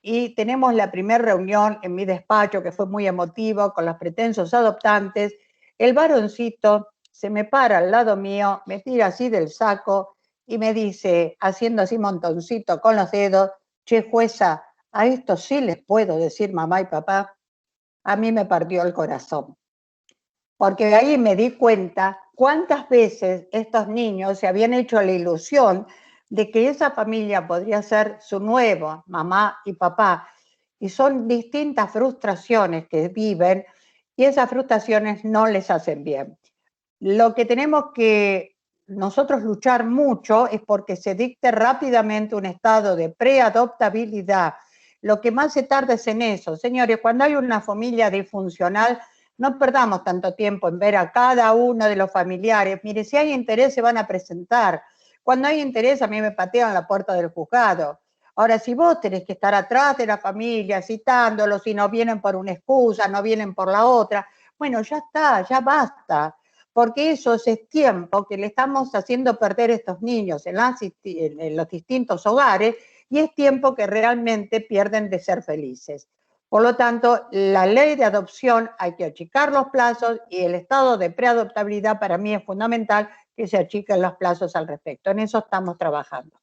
C: y tenemos la primera reunión en mi despacho, que fue muy emotivo, con los pretensos adoptantes, el varoncito se me para al lado mío, me tira así del saco y me dice, haciendo así montoncito con los dedos, che, jueza, a esto sí les puedo decir mamá y papá. A mí me partió el corazón, porque de ahí me di cuenta cuántas veces estos niños se habían hecho la ilusión de que esa familia podría ser su nuevo mamá y papá, y son distintas frustraciones que viven y esas frustraciones no les hacen bien. Lo que tenemos que nosotros luchar mucho es porque se dicte rápidamente un estado de preadoptabilidad. Lo que más se tarda es en eso. Señores, cuando hay una familia disfuncional, no perdamos tanto tiempo en ver a cada uno de los familiares. Mire, si hay interés, se van a presentar. Cuando hay interés, a mí me patean la puerta del juzgado. Ahora, si vos tenés que estar atrás de la familia, citándolos, si no vienen por una excusa, no vienen por la otra, bueno, ya está, ya basta, porque eso es tiempo que le estamos haciendo perder a estos niños en los distintos hogares, y es tiempo que realmente pierden de ser felices. Por lo tanto, la ley de adopción hay que achicar los plazos, y el estado de preadoptabilidad para mí es fundamental que se achiquen los plazos al respecto. En eso estamos trabajando.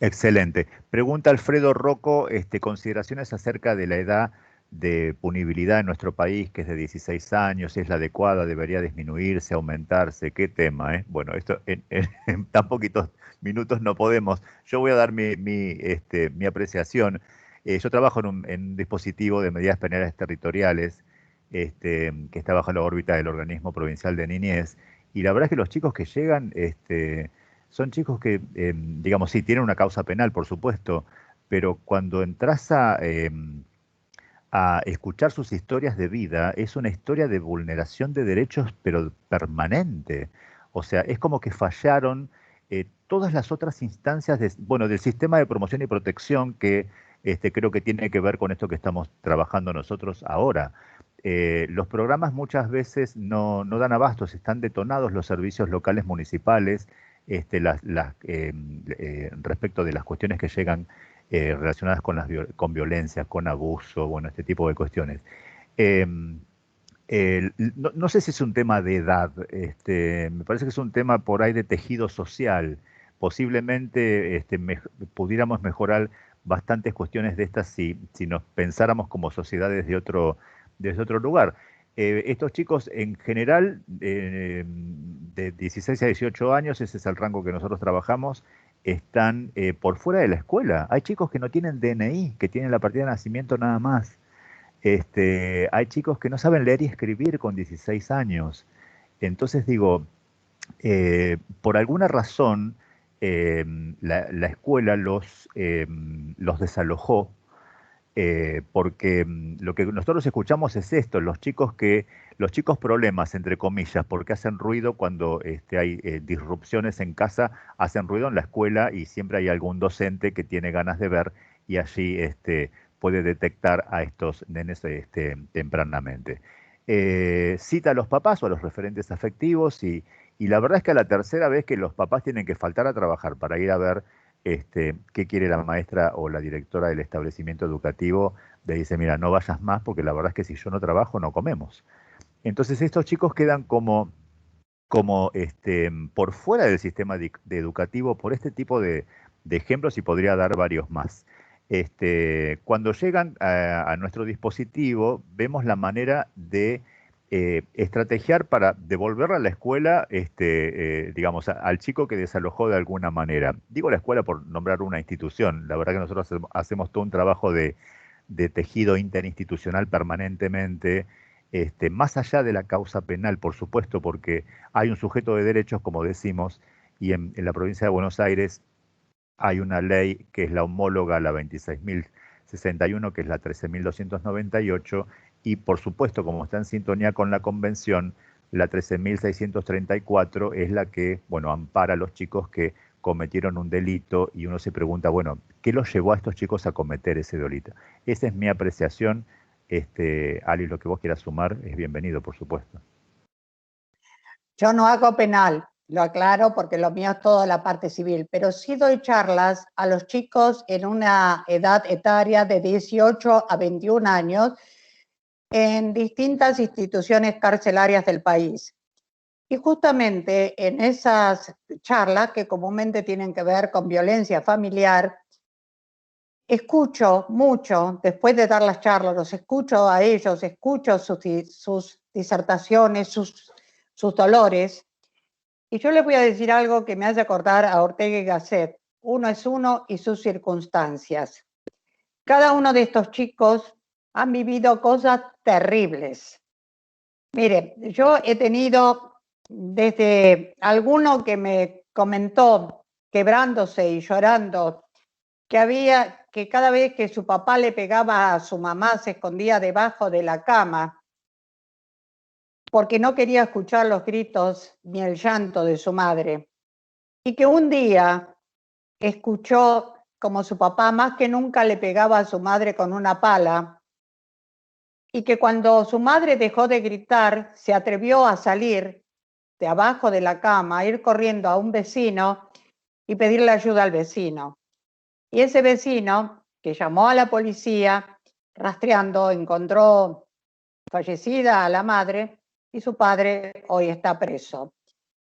B: Excelente. Pregunta Alfredo Rocco, consideraciones acerca de la edad de punibilidad en nuestro país, que es de 16 años, ¿es la adecuada? ¿Debería disminuirse, aumentarse? ¿Qué tema? Bueno, esto en tan poquitos minutos no podemos. Yo voy a dar mi apreciación. Yo trabajo en un dispositivo de medidas penales territoriales, que está bajo la órbita del organismo provincial de niñez, y la verdad es que los chicos que llegan, son chicos que, digamos, sí, tienen una causa penal, por supuesto, pero cuando entras a escuchar sus historias de vida, es una historia de vulneración de derechos, pero permanente. O sea, es como que fallaron todas las otras instancias bueno, del sistema de promoción y protección que creo que tiene que ver con esto que estamos trabajando nosotros ahora. Los programas muchas veces no dan abastos, están detonados los servicios locales municipales, respecto de las cuestiones que llegan relacionadas con violencia, con abuso, bueno, este tipo de cuestiones. No sé si es un tema de edad, me parece que es un tema por ahí de tejido social. Posiblemente pudiéramos mejorar bastantes cuestiones de estas si nos pensáramos como sociedad desde otro lugar. Estos chicos en general, de 16 a 18 años, ese es el rango que nosotros trabajamos, están por fuera de la escuela. Hay chicos que no tienen DNI, que tienen la partida de nacimiento nada más. Hay chicos que no saben leer y escribir con 16 años. Entonces digo, por alguna razón la escuela los desalojó, porque lo que nosotros escuchamos es esto, los chicos problemas, entre comillas, porque hacen ruido cuando hay disrupciones en casa, hacen ruido en la escuela y siempre hay algún docente que tiene ganas de ver y allí puede detectar a estos nenes tempranamente. Cita a los papás o a los referentes afectivos y la verdad es que a la tercera vez que los papás tienen que faltar a trabajar para ir a ver qué quiere la maestra o la directora del establecimiento educativo, le dice, mira, no vayas más porque la verdad es que si yo no trabajo no comemos. Entonces estos chicos quedan como por fuera del sistema educativo por este tipo de ejemplos y podría dar varios más. Cuando llegan a nuestro dispositivo, vemos la manera de estrategiar para devolverle a la escuela, digamos, al chico que desalojó de alguna manera. Digo la escuela por nombrar una institución. La verdad que nosotros hacemos todo un trabajo de tejido interinstitucional permanentemente, más allá de la causa penal, por supuesto, porque hay un sujeto de derechos, como decimos, y en la provincia de Buenos Aires hay una ley que es la homóloga a la 26.061, que es la 13.298, y por supuesto, como está en sintonía con la convención, la 13.634 es la que, bueno, ampara a los chicos que cometieron un delito y uno se pregunta, bueno, ¿qué los llevó a estos chicos a cometer ese delito? Esa es mi apreciación. Ali, lo que vos quieras sumar es bienvenido, por supuesto.
C: Yo no hago penal, lo aclaro porque lo mío es toda la parte civil, pero sí doy charlas a los chicos en una edad etaria de 18 a 21 años en distintas instituciones carcelarias del país. Y justamente en esas charlas, que comúnmente tienen que ver con violencia familiar, escucho mucho, después de dar las charlas, los escucho a ellos, escucho sus disertaciones, sus dolores, y yo les voy a decir algo que me hace acordar a Ortega y Gasset: uno es uno y sus circunstancias. Cada uno de estos chicos han vivido cosas terribles. Mire, yo he tenido desde alguno que me comentó, quebrándose y llorando, que cada vez que su papá le pegaba a su mamá se escondía debajo de la cama porque no quería escuchar los gritos ni el llanto de su madre. Y que un día escuchó como su papá más que nunca le pegaba a su madre con una pala, y que cuando su madre dejó de gritar, se atrevió a salir de abajo de la cama, a ir corriendo a un vecino y pedirle ayuda al vecino. Y ese vecino, que llamó a la policía, rastreando, encontró fallecida a la madre y su padre hoy está preso.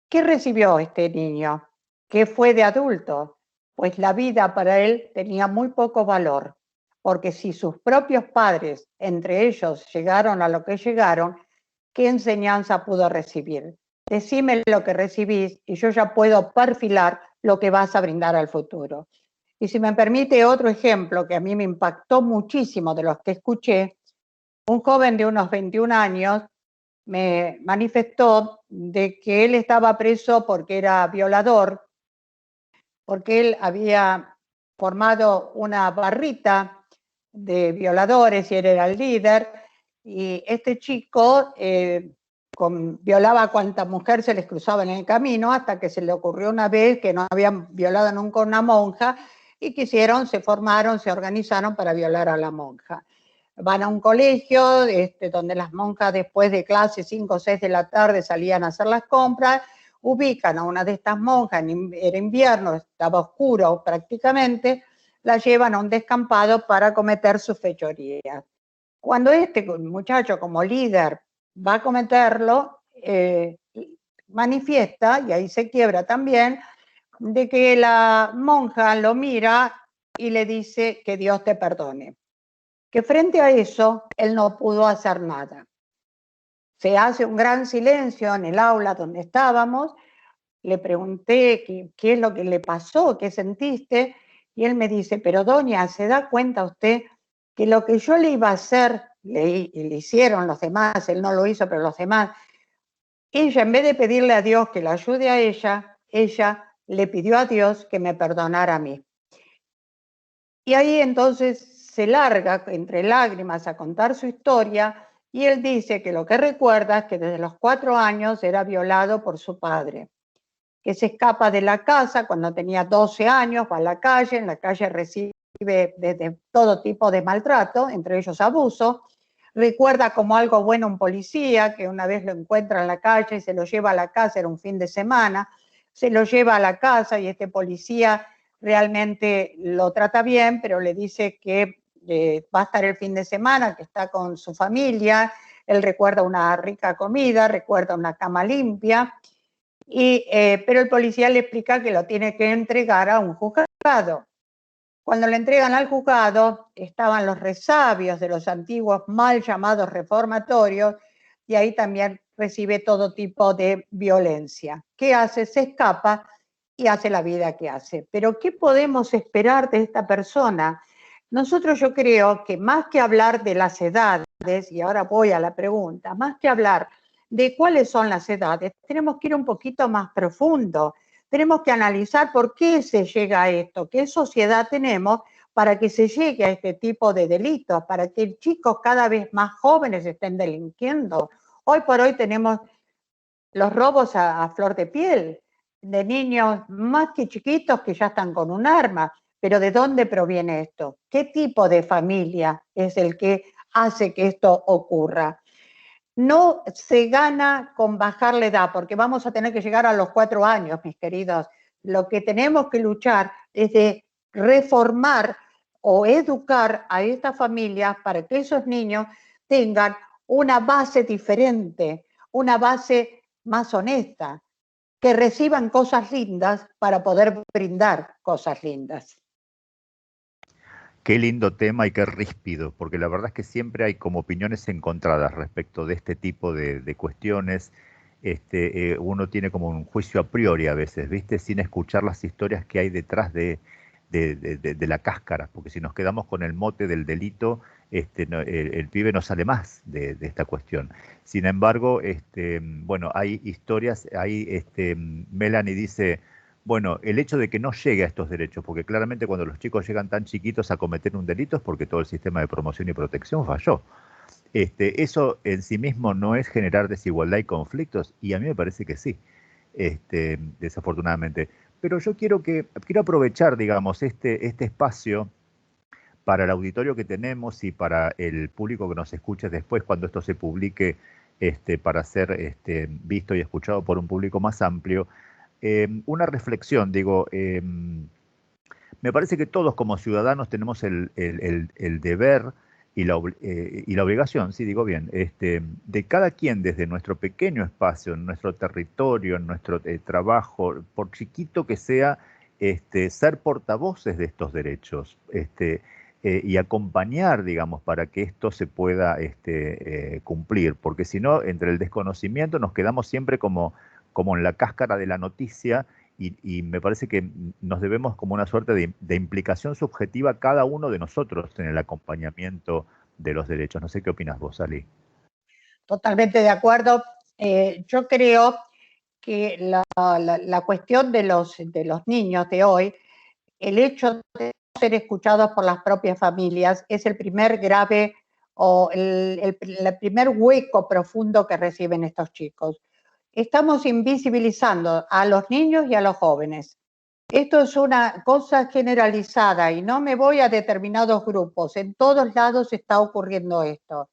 C: ¿Qué recibió este niño? ¿Qué fue de adulto? Pues la vida para él tenía muy poco valor, porque si sus propios padres, entre ellos, llegaron a lo que llegaron, ¿qué enseñanza pudo recibir? Decime lo que recibís y yo ya puedo perfilar lo que vas a brindar al futuro. Y si me permite otro ejemplo que a mí me impactó muchísimo de los que escuché, un joven de unos 21 años me manifestó de que él estaba preso porque era violador, porque él había formado una barrita de violadores y él era el líder, y este chico violaba a cuanta mujer se les cruzaba en el camino, hasta que se le ocurrió una vez que no habían violado nunca a una monja y se formaron, se organizaron para violar a la monja. Van a un colegio donde las monjas después de clase 5 o 6 de la tarde salían a hacer las compras, ubican a una de estas monjas, era invierno, estaba oscuro prácticamente, la llevan a un descampado para cometer sus fechorías. Cuando este muchacho como líder va a cometerlo, manifiesta, y ahí se quiebra también, de que la monja lo mira y le dice que Dios te perdone. Que frente a eso, él no pudo hacer nada. Se hace un gran silencio en el aula donde estábamos. Le pregunté qué es lo que le pasó, qué sentiste, y él me dice, pero doña, ¿se da cuenta usted que lo que yo le iba a hacer, le hicieron los demás, él no lo hizo, pero los demás, Ella, en vez de pedirle a Dios que la ayude a ella le pidió a Dios que me perdonara a mí. Y ahí entonces se larga entre lágrimas a contar su historia y él dice que lo que recuerda es que desde los 4 años era violado por su padre, que se escapa de la casa cuando tenía 12 años, va a la calle, en la calle recibe de todo tipo de maltrato, entre ellos abuso. Recuerda como algo bueno un policía que una vez lo encuentra en la calle y se lo lleva a la casa, era un fin de semana, se lo lleva a la casa y este policía realmente lo trata bien, pero le dice que va a estar el fin de semana, que está con su familia, él recuerda una rica comida, recuerda una cama limpia, pero el policía le explica que lo tiene que entregar a un juzgado. Cuando le entregan al juzgado, estaban los resabios de los antiguos mal llamados reformatorios, y ahí también recibe todo tipo de violencia. ¿Qué hace? Se escapa y hace la vida que hace. Pero ¿qué podemos esperar de esta persona? Nosotros, yo creo que más que hablar de las edades, y ahora voy a la pregunta, más que hablar de cuáles son las edades, tenemos que ir un poquito más profundo. Tenemos que analizar por qué se llega a esto, qué sociedad tenemos para que se llegue a este tipo de delitos, para que chicos cada vez más jóvenes estén delinquiendo. Hoy por hoy tenemos los robos a flor de piel, de niños más que chiquitos que ya están con un arma. Pero ¿de dónde proviene esto? ¿Qué tipo de familia es el que hace que esto ocurra? No se gana con bajar la edad, porque vamos a tener que llegar a los 4 años, mis queridos. Lo que tenemos que luchar es de reformar o educar a estas familias para que esos niños tengan una base diferente, una base más honesta, que reciban cosas lindas para poder brindar cosas lindas.
B: Qué lindo tema y qué ríspido, porque la verdad es que siempre hay como opiniones encontradas respecto de este tipo de cuestiones. Uno tiene como un juicio a priori a veces, ¿viste? Sin escuchar las historias que hay detrás de la cáscara, porque si nos quedamos con el mote del delito, el pibe no sale más de esta cuestión. Sin embargo, bueno, hay historias, Melanie dice, bueno, el hecho de que no llegue a estos derechos, porque claramente cuando los chicos llegan tan chiquitos a cometer un delito es porque todo el sistema de promoción y protección falló. Eso en sí mismo no es generar desigualdad y conflictos, y a mí me parece que sí, desafortunadamente. Pero yo quiero aprovechar, digamos, este espacio para el auditorio que tenemos y para el público que nos escuche después cuando esto se publique, para ser visto y escuchado por un público más amplio. Una reflexión, digo, me parece que todos como ciudadanos tenemos el deber y la obligación, sí digo bien, de cada quien desde nuestro pequeño espacio, en nuestro territorio, en nuestro trabajo, por chiquito que sea, ser portavoces de estos derechos y acompañar, digamos, para que esto se pueda cumplir, porque si no, entre el desconocimiento nos quedamos siempre como en la cáscara de la noticia y me parece que nos debemos como una suerte de implicación subjetiva cada uno de nosotros en el acompañamiento de los derechos. No sé qué opinas vos, Ali.
C: Totalmente de acuerdo. Yo creo que la cuestión de los niños de hoy, el hecho de ser escuchados por las propias familias es el primer grave o el primer hueco profundo que reciben estos chicos. Estamos invisibilizando a los niños y a los jóvenes. Esto es una cosa generalizada y no me voy a determinados grupos. En todos lados está ocurriendo esto.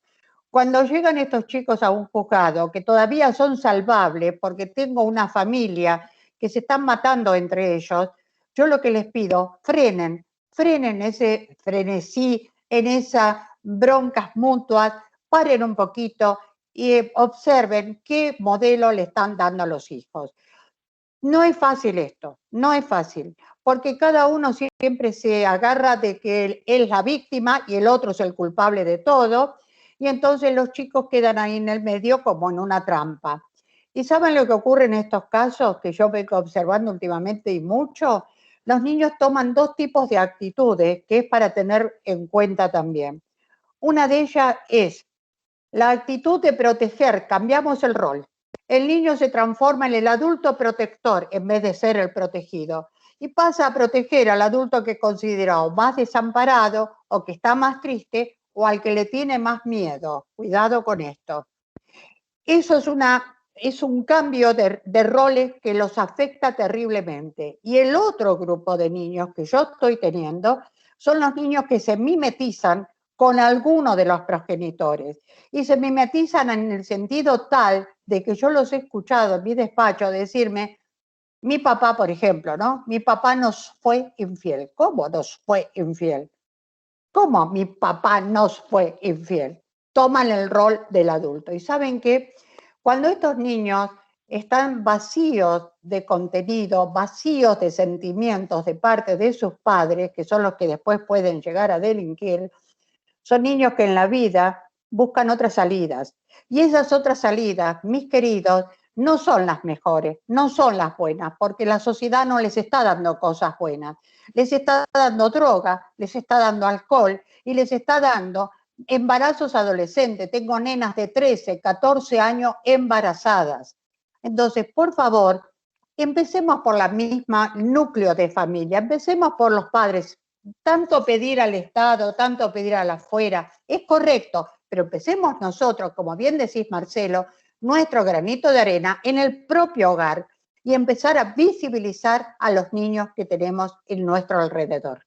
C: Cuando llegan estos chicos a un juzgado, que todavía son salvables porque tengo una familia que se están matando entre ellos, yo lo que les pido, frenen ese frenesí, en esas broncas mutuas, paren un poquito y observen qué modelo le están dando a los hijos. No es fácil esto, no es fácil, porque cada uno siempre se agarra de que él es la víctima y el otro es el culpable de todo, y entonces los chicos quedan ahí en el medio como en una trampa. ¿Y saben lo que ocurre en estos casos que yo vengo observando últimamente y mucho? Los niños toman 2 tipos de actitudes que es para tener en cuenta también. Una de ellas es la actitud de proteger, cambiamos el rol. El niño se transforma en el adulto protector en vez de ser el protegido y pasa a proteger al adulto que considera o más desamparado o que está más triste o al que le tiene más miedo. Cuidado con esto. Eso es un cambio de roles que los afecta terriblemente. Y el otro grupo de niños que yo estoy teniendo son los niños que se mimetizan con alguno de los progenitores. Y se mimetizan en el sentido tal de que yo los he escuchado en mi despacho decirme, mi papá, por ejemplo, ¿no? Mi papá nos fue infiel. ¿Cómo nos fue infiel? ¿Cómo mi papá nos fue infiel? Toman el rol del adulto. ¿Y saben qué? Cuando estos niños están vacíos de contenido, vacíos de sentimientos de parte de sus padres, que son los que después pueden llegar a delinquir, son niños que en la vida buscan otras salidas. Y esas otras salidas, mis queridos, no son las mejores, no son las buenas, porque la sociedad no les está dando cosas buenas. Les está dando droga, les está dando alcohol y les está dando embarazos adolescentes. Tengo nenas de 13, 14 años embarazadas. Entonces, por favor, empecemos por la misma núcleo de familia, empecemos por los padres. Tanto pedir al Estado, tanto pedir a la afuera, es correcto, pero empecemos nosotros, como bien decís Marcelo, nuestro granito de arena en el propio hogar y empezar a visibilizar a los niños que tenemos en nuestro alrededor.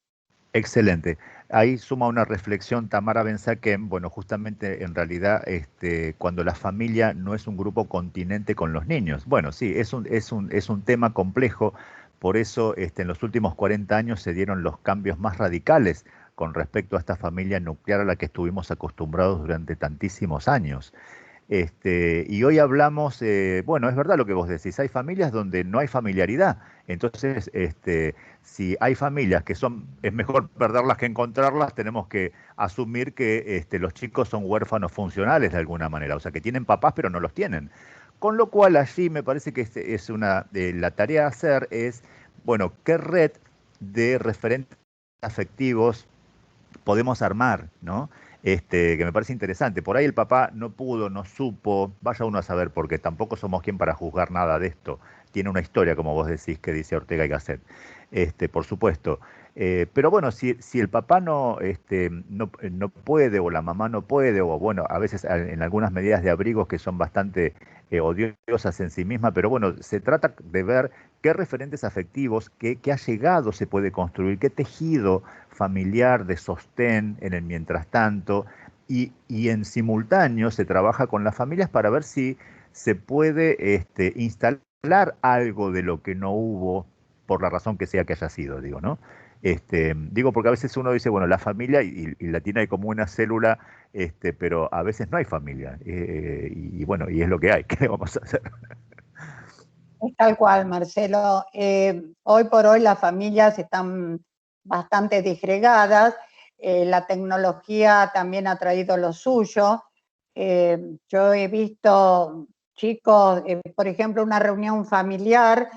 B: Excelente. Ahí suma una reflexión Tamara Ben-Zaken, bueno, justamente en realidad cuando la familia no es un grupo continente con los niños. Bueno, sí, es un tema complejo, por eso en los últimos 40 años se dieron los cambios más radicales con respecto a esta familia nuclear a la que estuvimos acostumbrados durante tantísimos años. Y hoy hablamos, bueno, es verdad lo que vos decís, hay familias donde no hay familiaridad, entonces si hay familias que es mejor perderlas que encontrarlas, tenemos que asumir que los chicos son huérfanos funcionales de alguna manera, o sea que tienen papás pero no los tienen. Con lo cual allí me parece que es la tarea a hacer es, bueno, ¿qué red de referentes afectivos podemos armar, ¿no? Que me parece interesante. Por ahí el papá no pudo, no supo, vaya uno a saber, porque tampoco somos quien para juzgar nada de esto. Tiene una historia, como vos decís, que dice Ortega y Gasset, por supuesto. Pero bueno, si el papá no puede, o la mamá no puede, o bueno, a veces en algunas medidas de abrigos que son bastante odiosas en sí mismas, pero bueno, se trata de ver qué referentes afectivos, qué allegado se puede construir, qué tejido familiar de sostén en el mientras tanto, y en simultáneo se trabaja con las familias para ver si se puede instalar algo de lo que no hubo por la razón que sea que haya sido, digo, ¿no? Digo porque a veces uno dice, bueno, la familia y la tiene como una célula, pero a veces no hay familia, y bueno, y es lo que hay, ¿qué vamos a hacer?
C: Es tal cual, Marcelo. Hoy por hoy las familias están bastante disgregadas, la tecnología también ha traído lo suyo. Yo he visto chicos, por ejemplo, una reunión familiar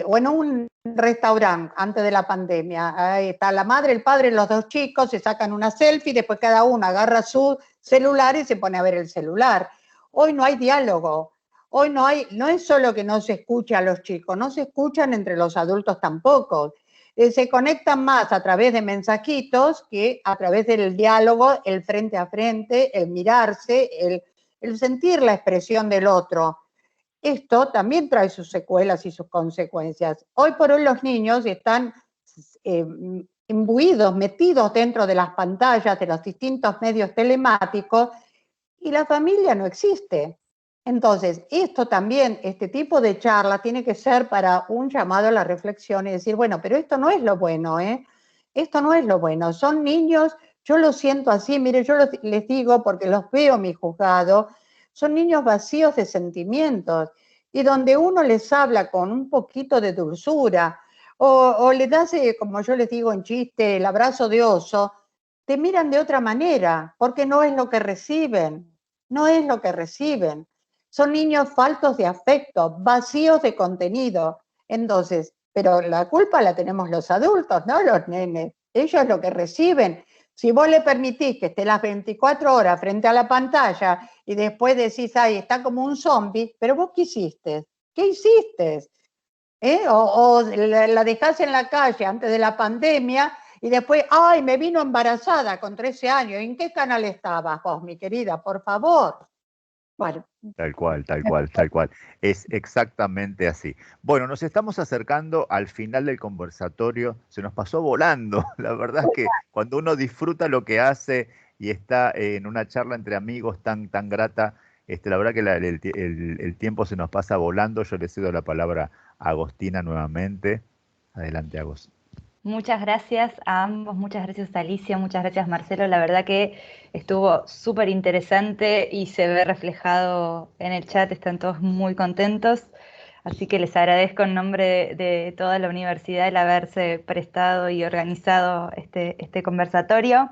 C: o en un restaurante antes de la pandemia. Ahí está la madre, el padre, los dos chicos, se sacan una selfie, después cada uno agarra su celular y se pone a ver el celular. Hoy no hay diálogo. Hoy no es solo que no se escucha a los chicos, no se escuchan entre los adultos tampoco. Se conectan más a través de mensajitos que a través del diálogo, el frente a frente, el mirarse, el sentir la expresión del otro. Esto también trae sus secuelas y sus consecuencias. Hoy por hoy los niños están imbuidos, metidos dentro de las pantallas de los distintos medios telemáticos y la familia no existe. Entonces, esto también, este tipo de charla tiene que ser para un llamado a la reflexión y decir, bueno, pero esto no es lo bueno, ¿eh? Esto no es lo bueno. Son niños, yo lo siento así, mire, yo les digo porque los veo en mi juzgado, son niños vacíos de sentimientos y donde uno les habla con un poquito de dulzura o les das, como yo les digo en chiste, el abrazo de oso, te miran de otra manera porque no es lo que reciben, no es lo que reciben. Son niños faltos de afecto, vacíos de contenido. Entonces, pero la culpa la tenemos los adultos, no los nenes. Ellos lo que reciben Si vos le permitís que esté las 24 horas frente a la pantalla y después decís, ay, está como un zombie, pero vos ¿qué hiciste? ¿Qué hiciste? O la dejás en la calle antes de la pandemia y después, ay, me vino embarazada con 13 años. ¿En qué canal estabas vos, mi querida? Por favor. Bueno.
B: Tal cual, tal cual, tal cual. Es exactamente así. Bueno, nos estamos acercando al final del conversatorio. Se nos pasó volando. La verdad es que cuando uno disfruta lo que hace y está en una charla entre amigos tan grata, la verdad que el tiempo se nos pasa volando. Yo le cedo la palabra a Agostina nuevamente. Adelante, Agos.
A: Muchas gracias a ambos, muchas gracias Alicia, muchas gracias Marcelo. La verdad que estuvo súper interesante y se ve reflejado en el chat, están todos muy contentos. Así que les agradezco en nombre de toda la universidad el haberse prestado y organizado este conversatorio.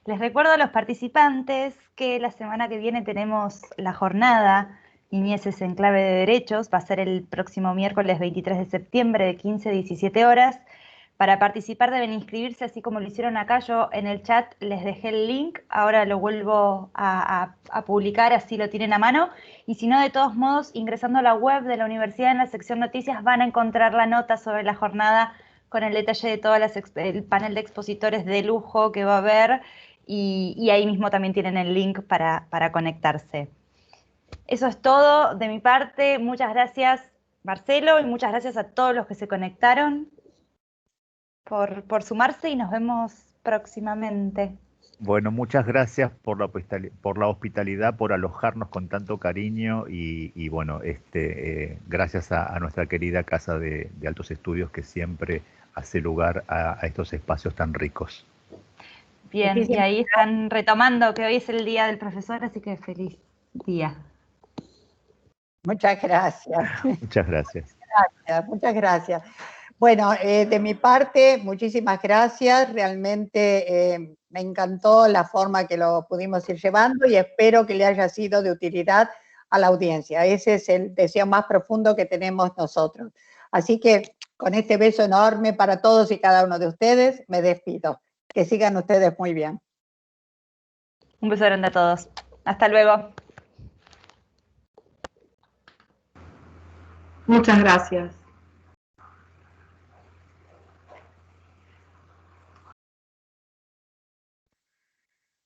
A: Les recuerdo a los participantes que la semana que viene tenemos la jornada Niñeces en Clave de Derechos. Va a ser el próximo miércoles 23 de septiembre de 15 a 17 horas. Para participar deben inscribirse, así como lo hicieron acá. Yo en el chat les dejé el link, ahora lo vuelvo a publicar, así lo tienen a mano. Y si no, de todos modos, ingresando a la web de la universidad en la sección noticias van a encontrar la nota sobre la jornada con el detalle de todo el panel de expositores de lujo que va a haber. Y ahí mismo también tienen el link para conectarse. Eso es todo de mi parte. Muchas gracias, Marcelo, y muchas gracias a todos los que se conectaron por sumarse y nos vemos próximamente.
B: Bueno, muchas gracias por la hospitalidad, por alojarnos con tanto cariño y bueno, gracias a nuestra querida Casa de Altos Estudios que siempre hace lugar a estos espacios tan ricos.
A: Bien, y ahí están retomando que hoy es el día del profesor, así que feliz día.
C: Muchas gracias.
B: Muchas gracias.
C: Muchas gracias. Bueno, de mi parte, muchísimas gracias. Realmente me encantó la forma que lo pudimos ir llevando y espero que le haya sido de utilidad a la audiencia. Ese es el deseo más profundo que tenemos nosotros. Así que con este beso enorme para todos y cada uno de ustedes, me despido. Que sigan ustedes muy bien.
A: Un beso grande a todos. Hasta luego.
F: Muchas gracias.